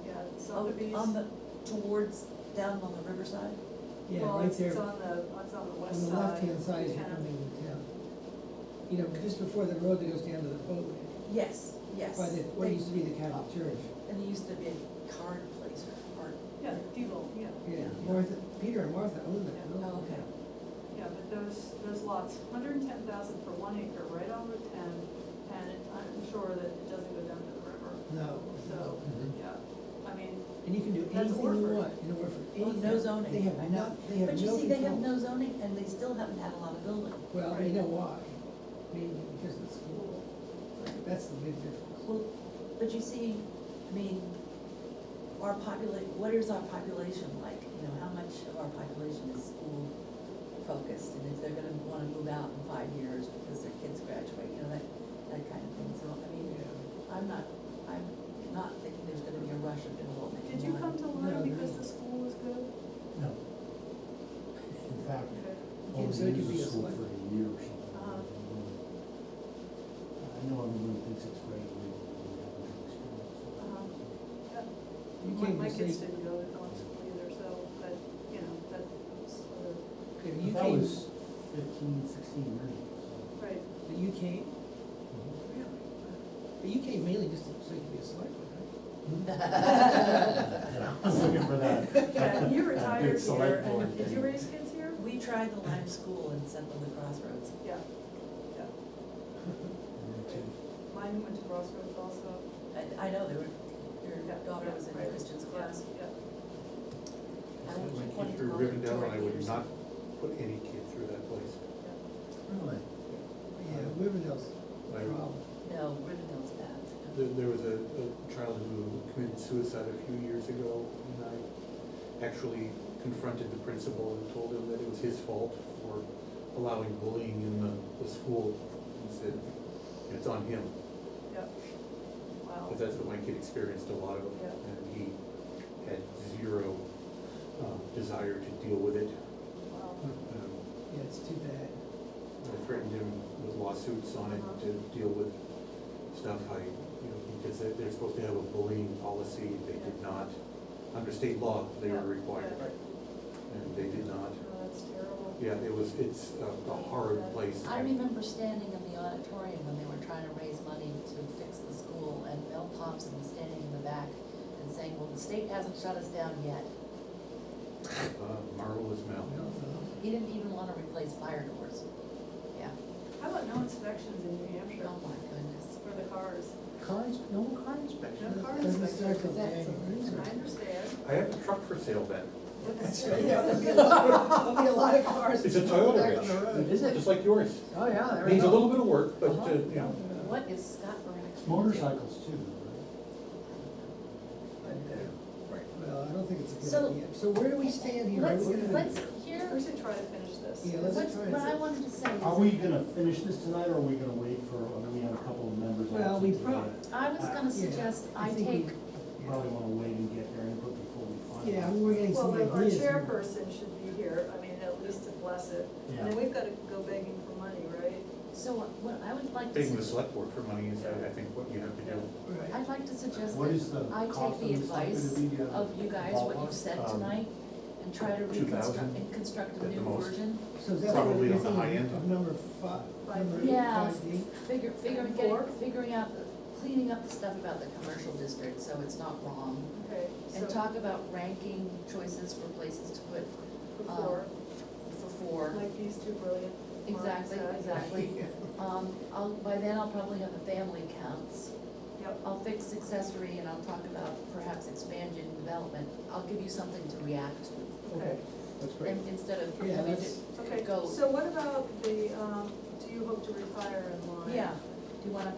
yeah, Sotheby's. On the, towards, down on the riverside? Yeah, Well, right it's there, on on the west side. the left-hand side as you're 10. coming into town. Just before the road that goes down to the boat ramp, Yes, yes. by what used to be the Catholic Church. And it used to be a card place or, Yeah, Deagle, yeah. Yeah, Peter and Martha owned that building. oh, okay. Yeah, but those lots, 110,000 for 1 acre, right on Route 10, and I'm sure that it doesn't go down to the river. No. So, Mhm. yeah, And you can do That's anything you Orford. want in Orford, Well, anything. no zoning, They have I know. they have But you no see, they have control. no zoning and they still haven't had a lot of building. Well, Right. you know why? Mainly because of the school. That's the big difference. Well, but you see, what is our population like? How much of our population is school focused? And if they're gonna wanna move out in 5 years because their kids graduate, that kind of thing. So, I'm not thinking there's gonna be a rush of development. did you come to No, Lyme there because isn't. the school was good? No. In fact, Okay. Kim only said it could used be the a school select- for a year or something. I know everyone thinks it's great, we have a good experience. Yeah. You My came to kids see, didn't go to Dawn school either, so, but, that was other, okay, you That came, was 15, 16 years ago. right. but you came, really? But you came mainly just so you could be a selectman, right? I was looking for that. Yeah, you that retired big here, select board and did you thing. raise kids here? We We tried the Lyme school and sent them to Crossroads. Yeah, yeah. Mine went to Crossroads also. I know, your Yeah, daughter yeah, was in right. Christian's Yeah, class. yeah. I won't When keep wanting kids to through go to Rivendell, I would Peterson. not put any kid through that place. Really? Yeah, Riverdale's a Like, problem. No, Rivendell's bad. There was a child who committed suicide a few years ago, and I actually confronted the principal and told him that it was his fault for allowing bullying in the school. And said, it's on him, Yeah. Wow. because that's what my kid experienced a lot of, Yeah. and he had zero desire to deal with it. Wow. Yeah, it's too bad. I threatened him with lawsuits on it to deal with stuff, because they're supposed to have a bullying policy, they did not. Under state law, they were Yeah, required, yeah. and they did not. Oh, that's terrible. Yeah, it's a hard place. I remember standing in the auditorium when they were trying to raise money to fix the school, and Mel Thompson was standing in the back and saying, well, the state hasn't shut us down yet. Marvelous Mel. He didn't even want to replace fire doors. Yeah. How about no inspections in New Hampshire Oh, my goodness. for the cars? No car inspection. No car Doesn't start till inspections. January. I understand. I have a truck for sale then. That's right, yeah, there'll be a lot of cars. It's a Toyota back on the Ridge. road. Is it? Just like yours. Oh, yeah, there we Needs a go. little bit of work, but, Uh-huh. What is Scott Barack? It's motorcycles too, Well, I don't think it's a good So- idea. So where do we stand here? Let's, Are we gonna- let's hear, We should try to finish this. Yeah, let's try what I it. wanted to say is. right? Are we gonna finish this tonight, or are we gonna wait for, I mean, we have a couple of members. Well, we absent prob- today. I was gonna suggest I think take, we- Probably wanna wait and get their input before we finalize. Yeah, we're getting Well, some our ideas. here. chairperson should be here, I mean, at least to bless it. And then Yeah. we've got to go begging for money, right? so what I would like to taking the suggest, select board for money is, I think, what you have to do. Right. I'd like to suggest What is that the I cost take the of this likely to advice be, of you guys, what ballpark? you've said Um, tonight, and try to 2,000 construct a at the new most. version. So is that Probably what on the you're high thinking end. of number five? Number Yeah, 5D? figuring out, cleaning up the stuff about the commercial district, so it's not wrong. Okay, And so talk about ranking choices for places to put, before, for four. like these two brilliant minds Exactly, said. exactly. By then I'll probably have the family counts. Yep, I'll fix accessory and I'll talk about perhaps expansion development. I'll give you something to react to. okay, That's great. And instead of Yeah, having that's- to okay. go, So what about the, do you hope to retire in line? yeah, do you wanna,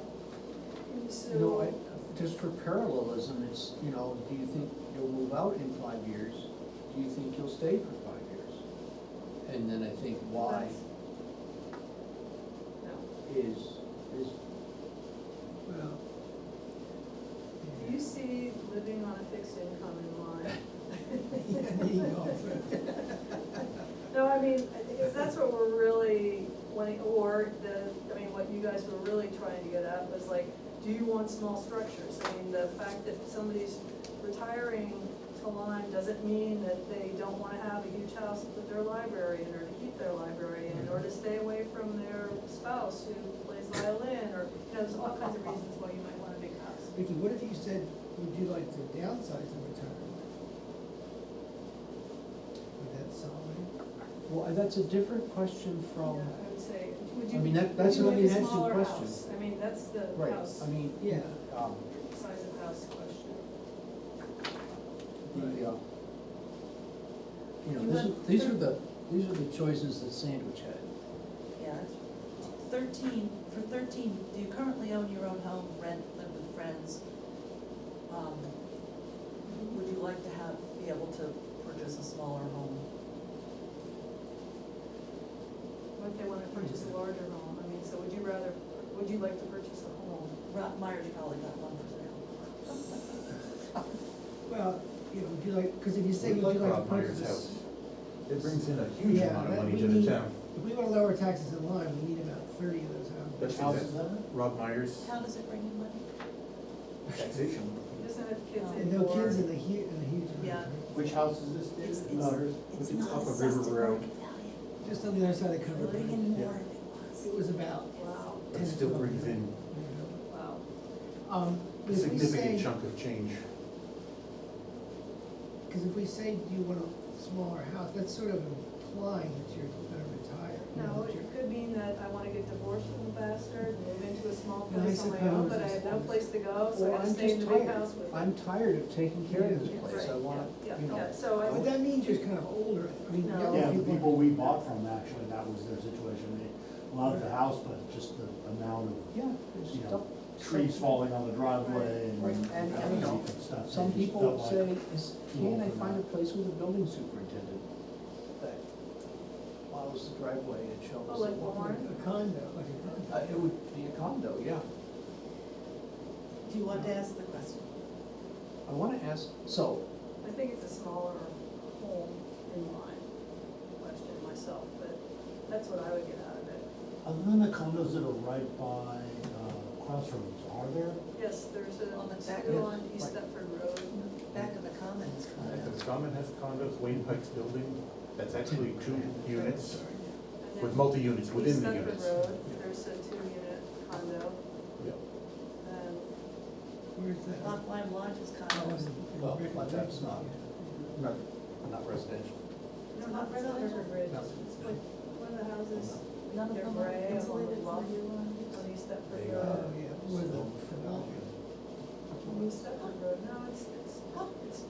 You know, just for parallelism, it's, do you think you'll move out in 5 years? Do you think you'll stay for 5 years? And then I think why No. is, Well, Do you see living on a fixed income in line? yeah, needing golf. No, I mean, because that's what we're really wanting, or what you guys were really trying to get at was like, do you want small structures? I mean, the fact that somebody's retiring to Lyme doesn't mean that they don't wanna have a huge house to put their library in, or to keep their library in, or to stay away from their spouse who plays violin, or, there's all kinds of reasons why you might want a big house. Vicky, what if you said, would you like to downsize in retirement? Would that solve it? well, that's a different question Yeah, from, I would say, would you, I mean, would that's you an like a unanswered smaller question. house? I mean, that's the right, house, I mean, Yeah. size of house question. these are the choices that Sandwich had. yeah, that's 13, for 13, do you currently own your own home, rent, live with friends? Would you like to be able to purchase a smaller home? What if they wanna purchase a larger home? I mean, so would you like to purchase a home? Myers probably got one for sale. Well, would you like, because if you say, We would you like to Rob Meyer's purchase house. this? It brings in a huge Yeah, amount of that money we to the need- town. If we wanna lower taxes in Lyme, we need about 30 of those houses. That's House exact- is that? Rob Meyer's How does it bring in money? taxation. He doesn't have kids And no anymore. kids in the huge, Yeah. Which house is this, It's, David? it's It's not off of assessed River at Road. market value. Just on the other side of Cover It would bring Bridge. in more Yeah. if It was about Wow, 10 But it to still 12 brings in grand. wow. But a if we say, significant chunk of change. because if we say, do you want a smaller house, that's sort of implying that you're gonna retire. You know, No, that it you're- could mean that I wanna get divorced from the bastard, and move into a small No, I place on my own, suppose, but I have no suppose. place to go, so I Well, gotta I'm stay in just the big tired. house with I'm him. tired of taking care of this Yeah, place, I right, wanna, yeah, you know. yeah, so I But that means you're kind of older, I mean, No. younger Yeah, the people we people. bought from, actually, that was their situation. They loved the house, but just the amount of, Yeah, there's you know, stuff. trees falling on the driveway and. Right, and, you know, stuff. some They just people felt like say, too can old I for find a that. place with a building superintendent that plows the driveway and shovels Oh, like the walkway? Warren? A condo, like a condo. It would be a condo, yeah. Do you want to ask the question? I wanna ask, so, I think it's a smaller home in line, question myself, but that's what I would get out of it. Other than the condos that are right by Crossroads, are there? Yes, there's On the a back, school yes, on East right. Stepford Road. Back of the commons. The Common has condos, Wayne Pike's building, that's actually 2 units, And with then multi-units within the East units. Stepford Road, there's a 2-unit condo, Yep. and Where's that? Lockline Lodge is Oh, condos. in well, Rickard but that's Bridge. not, not residential. no, not residential bridge, No. it's like one of the houses, None of they're them are gray on the insulated bluff from on East Stepford They Road. Oh, yeah, where the, On East Stepford Road, no, it's,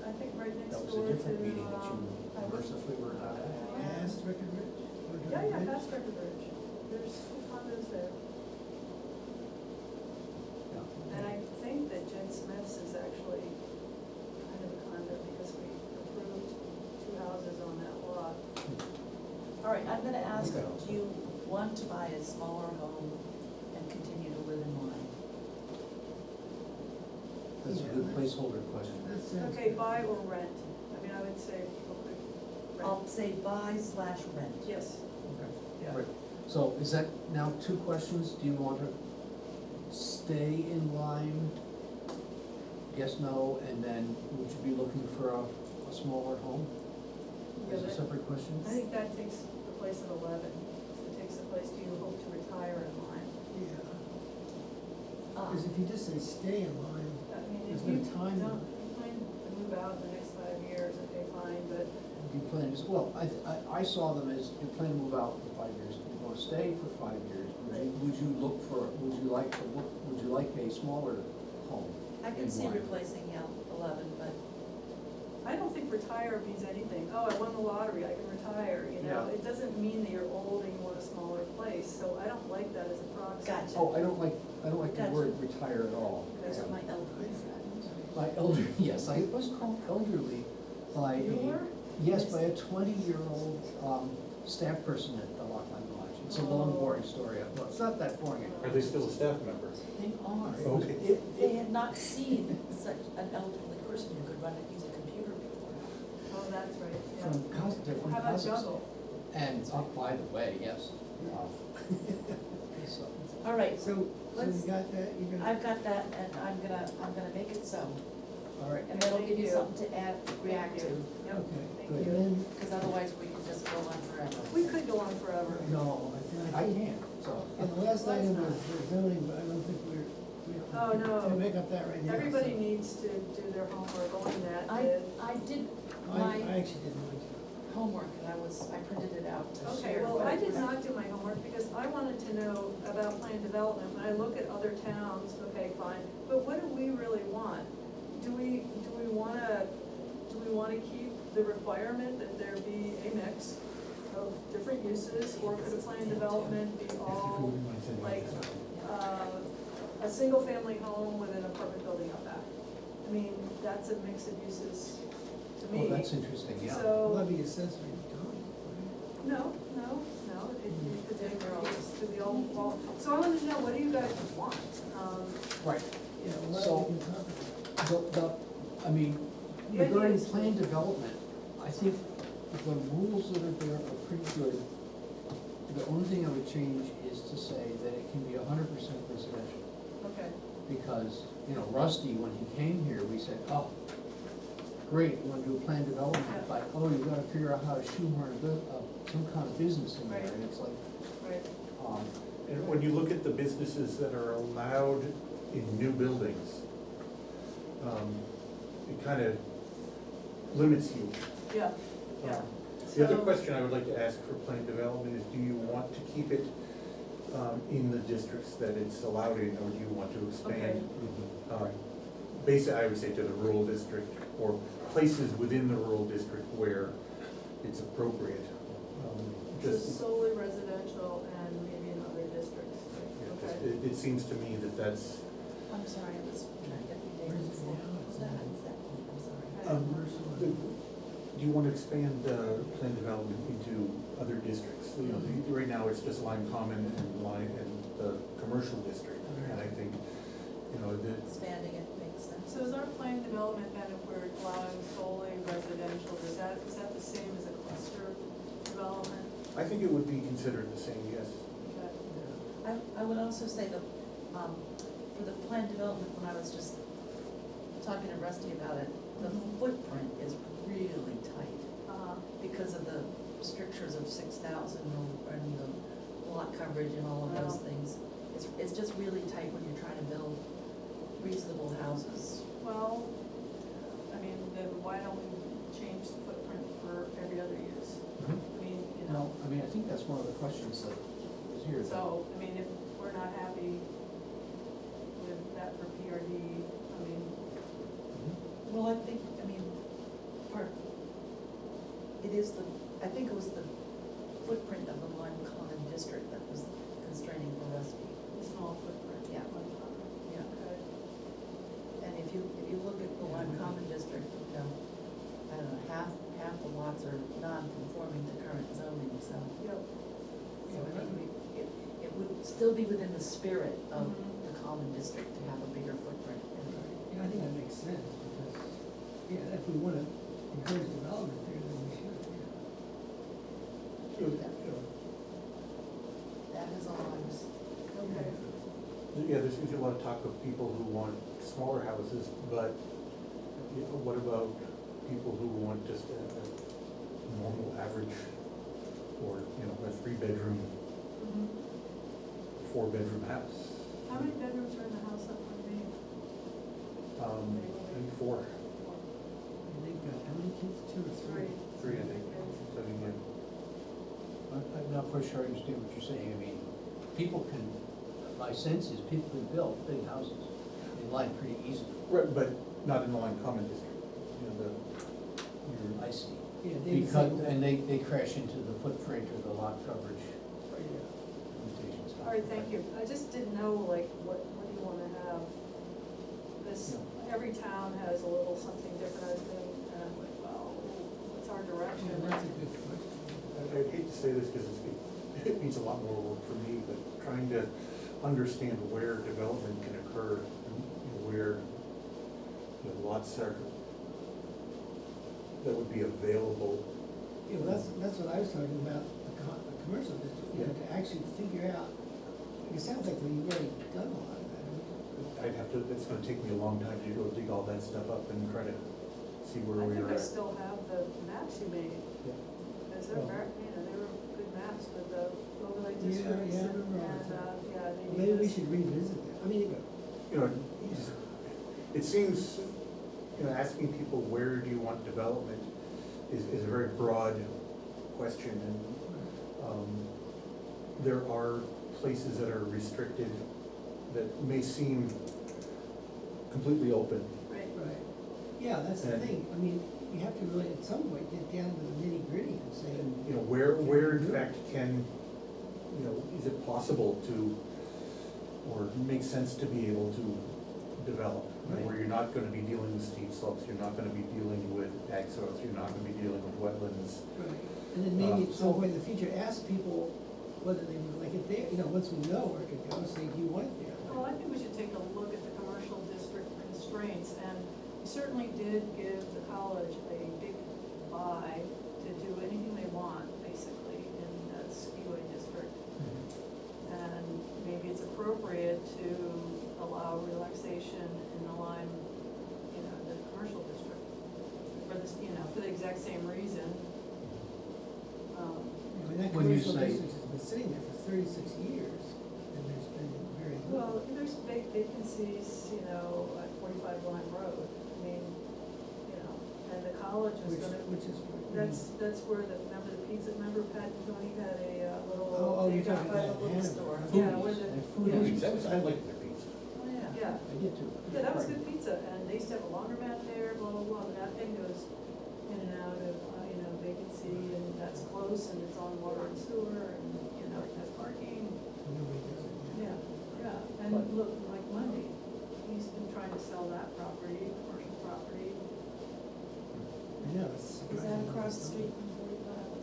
I think right next That was door a to, different meeting that you I was- mercifully were not at. past Rickard Bridge? Or yeah, yeah, Bridge? past Stepford Bridge, there's 2 condos there. And I think that Jen Smith's is actually kind of a condo because we approved 2 houses on that lot. All right, I'm gonna ask, Okay. do you want to buy a smaller home and continue to live in Lyme? That's a good placeholder question. That sounds Okay, good. buy or rent, I mean, I would say people could I'll rent. say buy/rent. Yes, yeah. Right, so is that now 2 questions? Do you want to stay in Lyme? Yes, no, and then would you be looking for a smaller home? As a Yeah, separate question? I think that takes the place of 11, it takes the place, do you hope to retire in line? Yeah, Ah, because if you just say stay in line, I mean, There's if no you time don't, limit. if you plan to move out in the next 5 years, okay, fine, but You plan to, well, I saw them as, you plan to move out for 5 years, you want to stay for 5 years. Would you look for, would you like a smaller home? I can in see Lyme? replacing 11, but I don't think retire means anything. Oh, I won the lottery, I can retire, you know? Yeah. It doesn't mean that you're old and you want a smaller place, so I don't like that as a proxy. Gotcha. Oh, I don't like the Gotcha. word retire at all. those are my elderly friends. By elderly, yes, I was called elderly by You were? yes, by a 20-year-old staff person at the Lockline Lodge. It's a long, Oh. boring story. Well, it's not that boring. Are they still a staff member? They are. Okay. They had not seen such an elderly person who could use a computer before. Oh, that's right, From yeah. they're from How about Kazakhstan. juggle? And, by the way, yes. So, All right, so you Let's- got that, you're gonna. I've got that, and I'm gonna make it so, all right. and that'll Thank give you you. something to add, react to, Yep, Okay. thank Good. you. And then, because otherwise we can just go on forever. We could go on forever. No, I can't, so. and the last item was the zoning, but I don't think we Oh, no. can make up that right now. Everybody so. needs to do their homework, only Nat I did. did I my actually didn't want to. homework, and I printed it out to Okay, share. well, but I did not do my homework because I wanted to know about planned development. When I look at other towns, okay, fine, but what do we really want? Do we wanna keep the requirement that there be a mix of different uses? Or could a planned development be all like, a single-family home with an apartment building out back? I mean, that's a mix of uses to me. Oh, that's interesting, yeah. So. Levy accessory dwelling, No, it could be all, so I wanted to know, what do you guys want? Right. right? Yeah, well, So- we can talk about I mean, The idea regarding is- planned development, I think the rules that are there are pretty good. The only thing I would change is to say that it can be 100% residential. Okay, Because, Rusty, when he came here, we said, oh, great, you wanna do a planned development, Yeah. but, oh, you gotta figure out how to shoehorn some kind of business in there, Right. and it's like, right, And when you look at the businesses that are allowed in new buildings, it kind of limits you. yeah, yeah. The other So- question I would like to ask for planned development is, do you want to keep it in the districts that it's allowed in, or do you want to expand? Basically, I would say to the rural district, or places within the rural district where it's appropriate. So Just, solely residential and maybe in other districts, okay? it seems to me that that's, I'm sorry, I was trying to get the data. Where's it now? What's that? Is that, I'm sorry. do you want to expand planned development into other districts? You know, right now, it's just Lyme Common and Lyme and the commercial district, and I think, you know, the, Expanding it makes sense. So is our planned development then, if we're allowing solely residential, is that the same as a cluster development? I think it would be considered the same, yes. Okay. I would also say that, for the planned development, when I was just talking to Rusty about it, the Mhm. footprint is really tight because of the strictures of 6,000 and the lot coverage and all of those Wow. things. It's just really tight when you're trying to build reasonable houses. Well, I mean, then why don't we change the footprint for every other use? I mean, you know, I mean, I think that's one of the questions that is here. so, I mean, if we're not happy with that for PRD, I mean, Well, I think, it is I think it was the footprint of the Lyme Common District that was constraining for Rusty. the small footprint. Yeah. Yeah. Okay. And if you look at the Lyme Common District, I don't know, half the lots are non-conforming to current zoning, so. Yep. So I think it would still be within the spirit of the Common District to have a bigger footprint. Yeah, I think that makes sense, because, yeah, if we wanna encourage development there, then we should, That is all I was. Okay. Yeah, there's usually a lot of talk of people who want smaller houses, but you know, what about people who want just a normal average, or, you know, a 3-bedroom, Mhm. 4-bedroom house? How many bedrooms are in the house up on Main? Maybe 4, And they've got, how many kids, 2 or 3? 3, I think. So, yeah. I'm not quite sure I understand what you're saying. I mean, people can, my sense is people can build big houses in Lyme pretty easily. Right, but not in the Lyme Common District, you know, I see. Yeah, David Because, said- and they crash into the footprint or the lot coverage limitations. All right, thank you. I just didn't know, like, what do you wanna have? This, every town has a little something different, I was thinking, and I'm like, well, what's our direction? Yeah, that's a good question. I hate to say this because it means a lot more work for me, but trying to understand where development can occur, and where the lots are, that would be available. Yeah, well, that's what I was talking about, the commercial district, you know, to actually figure out, it sounds like we've already done a lot of that. It's gonna take me a long time to go dig all that stuff up and try to see where I we think are I at. still have the maps you made, Yeah. because they're very, they were good maps with the overlay Yeah, districts yeah, I and, remember all that. yeah, they need Maybe we this. should revisit that, I mean, You know, it seems, you know, asking people where do you want development is a very broad question, and, there are places that are restricted that may seem completely open. Right. right, yeah, that's the And- thing, I mean, you have to really, at some point, get down to the nitty gritty and say, You know, where in fact can, you know, is it possible to, or makes sense to be able to develop? You know, where you're not gonna be dealing with steep slopes, you're not gonna be dealing with ag soils, you're not gonna be dealing with wetlands. right, and then maybe at some point in the future, ask people whether they would like it there, you know, once we know where it could go, say, do you want it there? Well, I think we should take a look at the commercial district constraints, and we certainly did give the college a big buy to do anything they want, basically, in the skiway district. And maybe it's appropriate to allow relaxation in the Lyme, the commercial district, for this, for the exact same reason. I mean, that When you commercial say- district has been sitting there for 36 years, and there's been very Well, little. there's big vacancies, at 45 Lyme Road, I mean, and the college is Which gonna, is. that's where remember pizza, remember Pat and Tony had a little Oh, you're takeout talking by the about little Hannah. store? Foodies. Yeah, where the, Foodies. I like their pizza. Oh, yeah. yeah, I did too. yeah, that was good pizza, and they used to have a laundromat there, blah, blah, blah, but that thing goes in and out of, vacancy, and that's close, and it's on water and sewer, and, it has parking. Nobody does it, Yeah, yeah, and look, like Monday, he's been trying to sell that property, commercial property. I know, it's Is that across the street from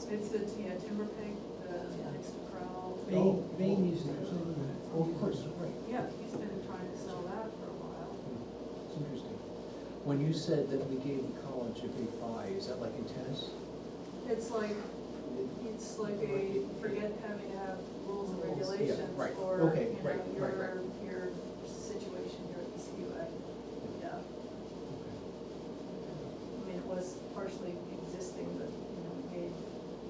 45? It's the, Timber Pig, Yeah. next to Crowell. Bain used to own that. Oh, of course, right. Yeah, he's been trying to sell that for a while. It's interesting. When you said that we gave the college a big buy, is that like in tennis? It's like forget having to have rules and Rules, yeah, regulations right. for, Okay, right, right, right. your situation here at the skiway. Yeah, I mean, it was partially existing, but, we gave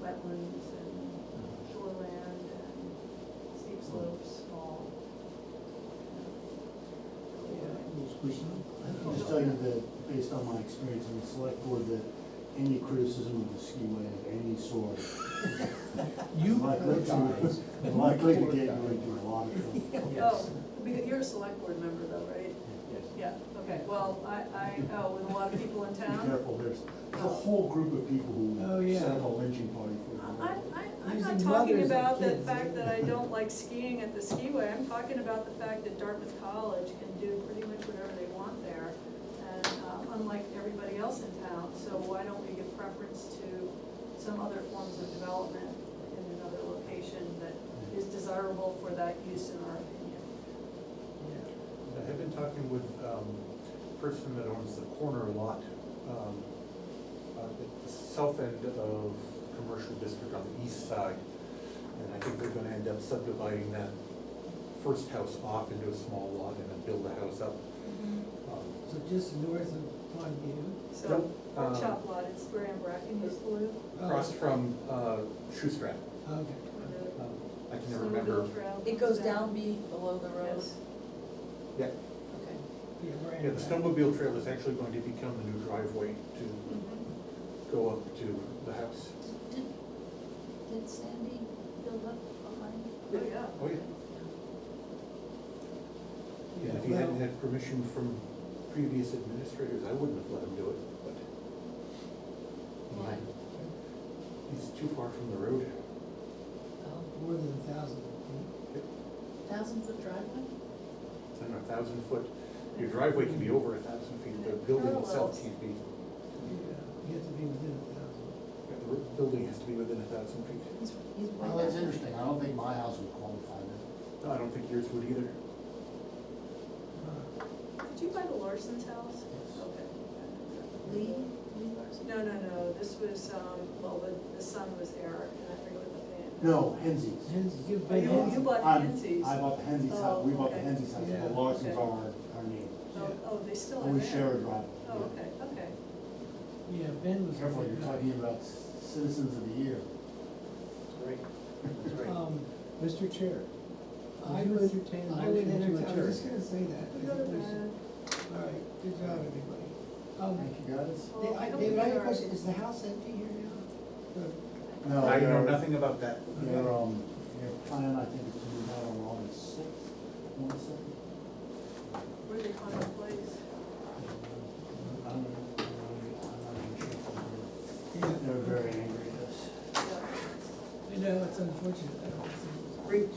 wetlands and shoreland and steep slopes all. I can just tell you that, based on my experience in the select board, that any criticism of the skiway of any sort You likely to get you into a lot of trouble. Yes. Oh, because you're a select board member though, right? Yes. Yeah, okay, well, with a lot of people in Be town. careful, there's a whole group of people Oh, who yeah. set up a lynching party for it. I'm not Using talking mothers of about the kids. fact that I don't like skiing at the skiway, I'm talking about the fact that Dartmouth College can do pretty much whatever they want there, and unlike everybody else in town, so why don't we give preference to some other forms of development in another location that is desirable for that use in our opinion? I have been talking with a person that owns the corner lot at the south end of the commercial district on the east side. And I think they're gonna end up subdividing that first house off into a small lot and then build a house up. So just north of Pondview. So, Nope, pork chop lot, it's where Ann Bracken used to live. Across from Shoestrap. Okay. where the I can never snowmobile remember. trail It goes down below the road? Yes. Yeah, Okay. Yeah, we're in yeah, the that. snowmobile trail is actually going to become the new driveway to Mhm. go up to the house. Did Sandy build up behind? Oh, yeah. Oh, yeah. Yeah, And if he hadn't well, had permission from previous administrators, I wouldn't have let him do it, but. Why? He's too far from the road. Oh, more than 1,000. 1,000-foot driveway? I don't know, 1,000 foot, your driveway can be over 1,000 feet, the building itself Parallels. can't be. Yeah, you have to be within 1,000. The building has to be within 1,000 feet. He's way Well, that's back. interesting, I don't think my house would qualify then. No, I don't think yours would either. Did you buy the Larson's house? Yes. Okay. Lee Larson? No, this was, the son was Eric, and I forget what the family. No, Henzie's. Hens, you've Oh, been you Hens. bought Henzie's. I bought the Henzie's Oh, house, we bought the okay. Henzie's house, Yeah. the Larsons Okay. are our name. Oh, they still are And we there? share a driveway. Oh, okay, okay. Yeah, Ben was. Careful, you're talking about citizens of the year. Right. That's right. Mr. Chair, I would you would, entertain a I would motion to entertain, I adjourn? was just gonna say that. We go to bed. All right, good job, everybody. Thank you, guys. Well, I don't David, I have a think question, our- is the house empty here now? Or- No, I know their- nothing about that. Their plan, I think, is to move out on August 6th, one second. Where they find a place? I'm not even sure if I'm Yeah. here. They're very angry at us. Yeah. I know, it's unfortunate. I don't see- Reach.